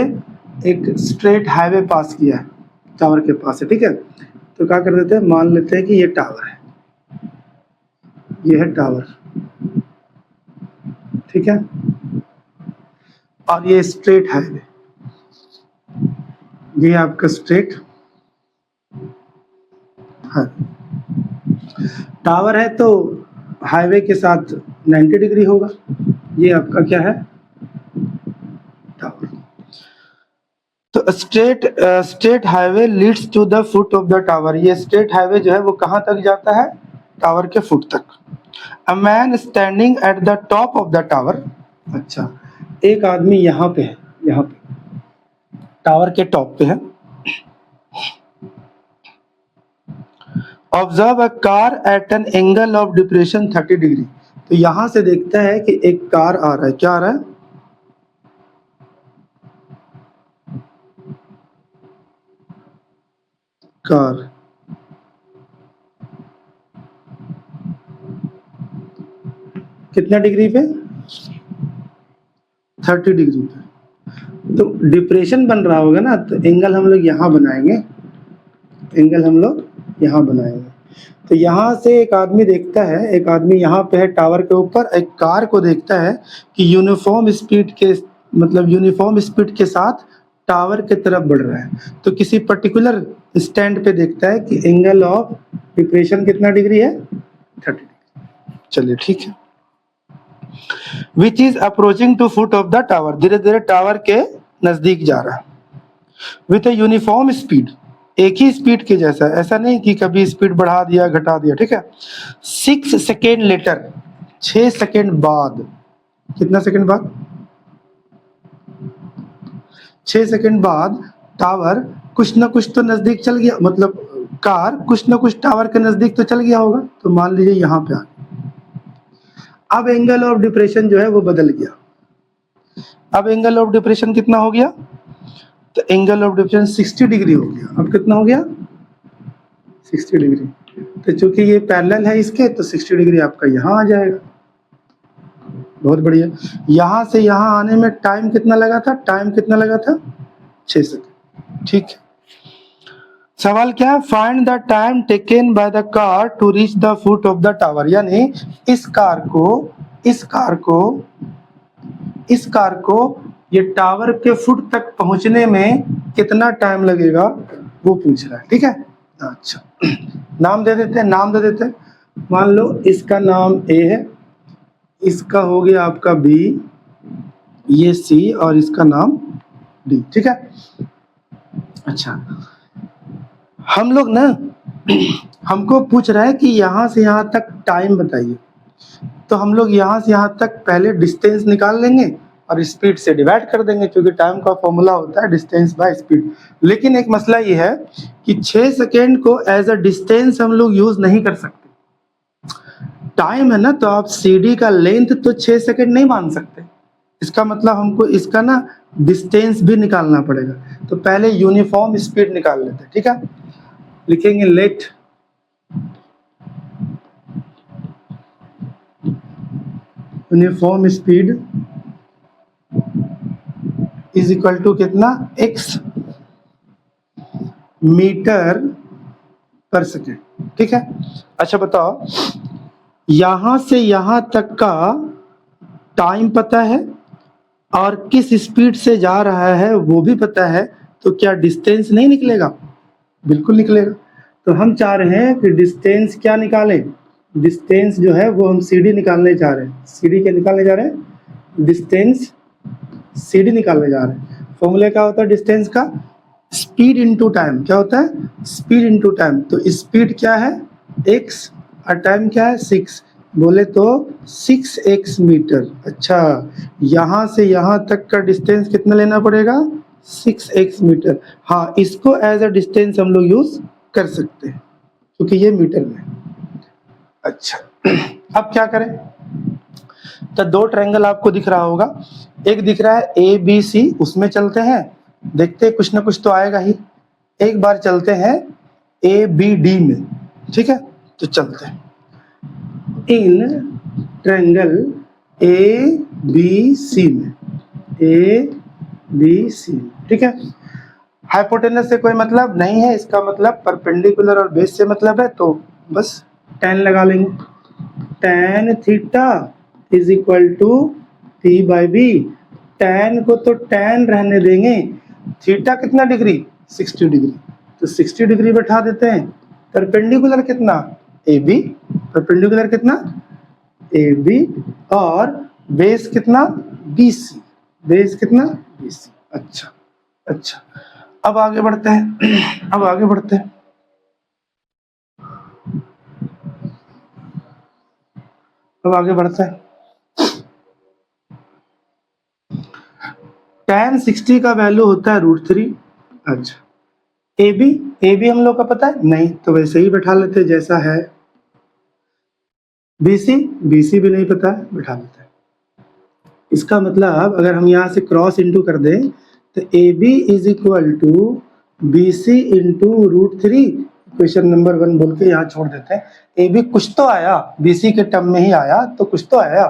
एक स्ट्रेट हाईवे पास किया है, टावर के पास है, ठीक है। तो क्या कर देते हैं, मान लेते हैं कि ये टावर है, ये है टावर, ठीक है, और ये स्ट्रेट हाईवे, ये आपका स्ट्रेट है। टावर है तो हाईवे के साथ 90 डिग्री होगा, ये आपका क्या है, टावर। तो straight highway leads to the foot of the tower, ये स्ट्रेट हाईवे जो है वो कहां तक जाता है, टावर के फुट तक। A man standing at the top of the tower. अच्छा एक आदमी यहाँ पे है, यहाँ पे टावर के टॉप पे है। Observe a car eight an angle of depression 30 degree. तो यहां से देखता है कि एक कार आ रहा है, क्या आ रहा है, कार, कितना डिग्री पे, 30 डिग्री पे। तो डिप्रेशन बन रहा होगा ना, तो एंगल हम लोग यहाँ बनाएंगे, एंगल हम लोग यहाँ बनाएंगे। तो यहाँ से एक आदमी देखता है, एक आदमी यहाँ पे है टावर के ऊपर, एक कार को देखता है कि यूनिफॉर्म स्पीड के, मतलब यूनिफॉर्म स्पीड के साथ टावर की तरफ बढ़ रहा है। तो किसी पर्टिकुलर स्टैंड पे देखता है कि एंगल ऑफ डिप्रेशन कितना डिग्री है, 30 डिग्री। चलिए ठीक है, which is approaching to foot of the tower, धीरे धीरे टावर के नजदीक जा रहा है, विथ ए यूनिफॉर्म स्पीड, एक ही स्पीड के जैसा, ऐसा नहीं कि कभी स्पीड बढ़ा दिया घटा दिया, ठीक है। 6 सेकेंड लेटर, 6 सेकेंड बाद, कितना सेकेंड बाद, 6 सेकेंड बाद टावर कुछ ना कुछ तो नजदीक चल गया, मतलब कार कुछ ना कुछ टावर के नजदीक तो चल गया होगा, तो मान लीजिए यहाँ पे आ गया। अब एंगल ऑफ डिप्रेशन जो है वो बदल गया, अब एंगल ऑफ डिप्रेशन कितना हो गया, तो एंगल ऑफ डिप्रेशन 60 डिग्री हो गया। अब कितना हो गया, 60 डिग्री। तो चूंकि ये पैरेलल है इसके, तो 60 डिग्री आपका यहाँ आ जाएगा। बहुत बढ़िया। यहाँ से यहाँ आने में टाइम कितना लगा था, टाइम कितना लगा था, 6 सेकेंड, ठीक है। सवाल क्या है, find the time taken by the car to reach the foot of the tower, यानी इस कार को ये टावर के फुट तक पहुंचने में कितना टाइम लगेगा वो पूछ रहा है, ठीक है। अच्छा, नाम दे देते हैं, मान लो इसका नाम ए है, इसका हो गया आपका बी, ये सी और इसका नाम डी, ठीक है। अच्छा, हम लोग ना हमको पूछ रहा है कि यहाँ से यहाँ तक टाइम बताइए, तो हम लोग यहाँ से यहाँ तक पहले डिस्टेंस निकाल लेंगे और स्पीड से डिवाइड कर देंगे, क्योंकि टाइम का फॉर्मूला होता है डिस्टेंस बाय स्पीड। लेकिन एक मसला ये है कि 6 सेकेंड को एज अ डिस्टेंस हम लोग यूज नहीं कर सकते, टाइम है ना, तो आप सीडी का लेंथ तो 6 सेकेंड नहीं मान सकते, इसका मतलब हमको इसका ना डिस्टेंस भी निकालना पड़ेगा। तो पहले यूनिफॉर्म स्पीड निकाल लेते हैं, ठीक है। लिखेंगे let uniform speed is equal to कितना, x मीटर पर सेकेंड, ठीक है। अच्छा बताओ, यहां से यहां तक का टाइम पता है और किस स्पीड से जा रहा है वो भी पता है, तो क्या डिस्टेंस नहीं निकलेगा, बिल्कुल निकलेगा। तो हम चाह रहे हैं कि डिस्टेंस क्या निकालें, डिस्टेंस जो है वो हम सीडी निकालने जा रहे हैं, सीडी क्या निकालने जा रहे हैं, डिस्टेंस सीडी निकालने जा रहे हैं। फॉर्मूला क्या होता है डिस्टेंस का, स्पीड इनटू टाइम, क्या होता है, स्पीड इनटू टाइम। तो स्पीड क्या है x और टाइम क्या है 6, बोले तो 6x मीटर। अच्छा, यहाँ से यहाँ तक का डिस्टेंस कितना लेना पड़ेगा, 6x मीटर। हाँ, इसको एज अ डिस्टेंस हम लोग यूज कर सकते हैं क्योंकि ये मीटर में। अच्छा, अब क्या करें, तो 2 ट्रायंगल आपको दिख रहा होगा, एक दिख रहा है ABC, उसमें चलते हैं, देखते हैं कुछ ना कुछ तो आएगा ही। एक बार चलते हैं ABD में, ठीक है, तो चलते हैं इन ट्रायंगल ABC में, ABC, ठीक है। हाइपोटेनस से कोई मतलब नहीं है, इसका मतलब परपेंडिकुलर और बेस से मतलब है, तो बस tan लगा लेंगे, tan theta is equal to P by B। tan को तो tan रहने देंगे, थीटा कितना डिग्री, 60 डिग्री, तो 60 डिग्री बैठा देते हैं। परपेंडिकुलर कितना, AB, परपेंडिकुलर कितना AB, और बेस कितना BC, बेस कितना BC। अच्छा अच्छा, अब आगे बढ़ते हैं, अब आगे बढ़ते हैं, अब आगे बढ़ते हैं। tan 60 का वैल्यू होता है √3। अच्छा, AB हम लोग का पता है नहीं, तो वैसे ही बैठा लेते जैसा है। BC भी नहीं पता है, बैठा लेते हैं। इसका मतलब अगर हम यहाँ से क्रॉस इंटू कर दें तो AB is equal to BC into √3, question number 1 बोल के यहाँ छोड़ देते हैं। AB कुछ तो आया, BC के टर्म में ही आया, तो कुछ तो आया।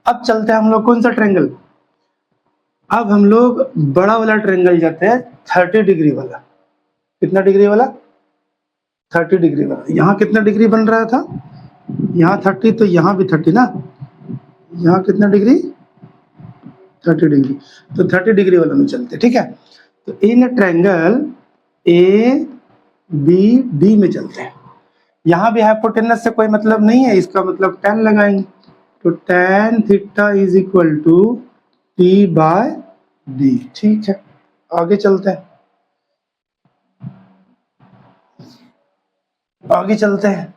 अब चलते हैं हम लोग कौन सा ट्रायंगल, अब हम लोग बड़ा वाला ट्रायंगल जाते हैं, 30 डिग्री वाला। कितना डिग्री वाला, 30 डिग्री वाला। यहाँ कितना डिग्री बन रहा था, यहाँ 30, तो यहाँ भी 30 ना, यहाँ कितना डिग्री, 30 डिग्री, तो 30 डिग्री वाला में चलते, ठीक है। तो इन ट्रायंगल ABD में चलते हैं। यहाँ भी हाइपोटेनस से कोई मतलब नहीं है, इसका मतलब tan लगाएंगे, तो tan theta is equal to P by D। ठीक है, आगे चलते हैं, आगे चलते हैं।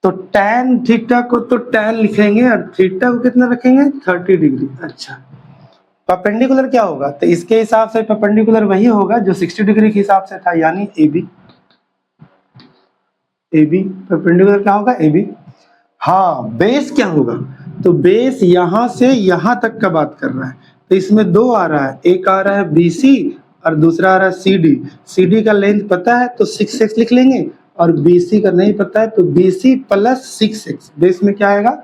तो tan थीटा को तो tan लिखेंगे और थीटा को कितना रखेंगे 30 डिग्री। अच्छा, परपेंडिकुलर क्या होगा, तो इसके हिसाब से परपेंडिकुलर वही होगा जो 60 डिग्री के हिसाब से था, यानी AB। AB परपेंडिकुलर क्या होगा, AB। हाँ, बेस क्या होगा, तो बेस यहां से यहां तक का बात कर रहा है, तो इसमें दो आ रहा है, एक आ रहा है BC और दूसरा आ रहा है CD। CD का लेंथ पता है तो 6x लिख लेंगे, और BC का नहीं पता है तो BC प्लस 6x। बेस में क्या आएगा,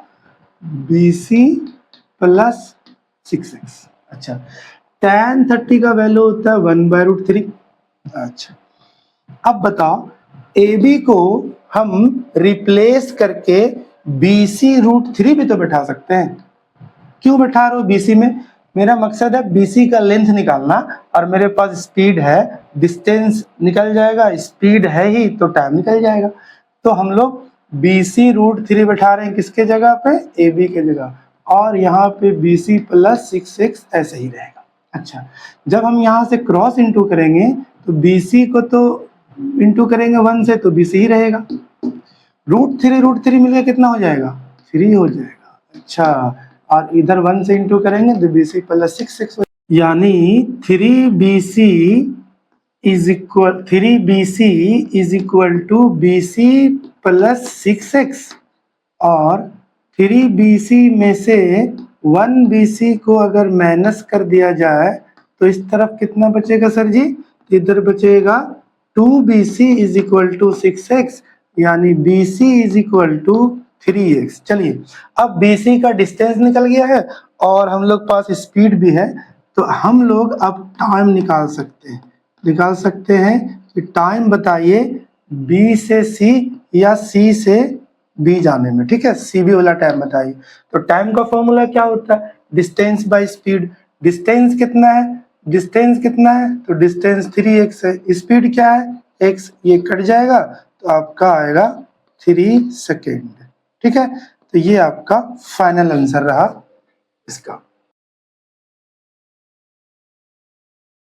BC प्लस 6x। अच्छा, tan 30 का वैल्यू होता है 1/√3। अच्छा, अब बताओ AB को हम रिप्लेस करके BC√3 भी तो बैठा सकते हैं। क्यों बैठा रहे हो BC में, मेरा मकसद है BC का लेंथ निकालना, और मेरे पास स्पीड है, डिस्टेंस निकल जाएगा, स्पीड है ही तो टाइम निकल जाएगा। तो हम लोग BC√3 बैठा रहे हैं किसके जगह पे, AB के जगह, और यहाँ पे BC प्लस 6x ऐसे ही रहेगा। अच्छा, जब हम यहाँ से क्रॉस इंटू करेंगे तो BC को तो इंटू करेंगे 1 से तो BC ही रहेगा। √3 मिलकर कितना हो जाएगा, 3 हो जाएगा। अच्छा, और इधर 1 से इंटू करेंगे तो BC प्लस 6x, यानी 3BC is equal to BC plus 6x, और 3BC में से 1BC को अगर माइनस कर दिया जाए तो इस तरफ कितना बचेगा सर जी, इधर बचेगा 2BC is equal to 6x, यानी BC is equal to 3x। चलिए, अब BC का डिस्टेंस निकल गया है और हम लोग पास स्पीड भी है, तो हम लोग अब टाइम निकाल सकते हैं कि टाइम बताइए B से C या C से B जाने में। ठीक है, CB वाला टाइम बताइए। तो टाइम का फॉर्मूला क्या होता है, डिस्टेंस बाय स्पीड। डिस्टेंस कितना है, तो डिस्टेंस 3x है, स्पीड क्या है x, ये कट जाएगा तो आपका आएगा 3 सेकेंड। ठीक है, तो ये आपका फाइनल आंसर रहा इसका।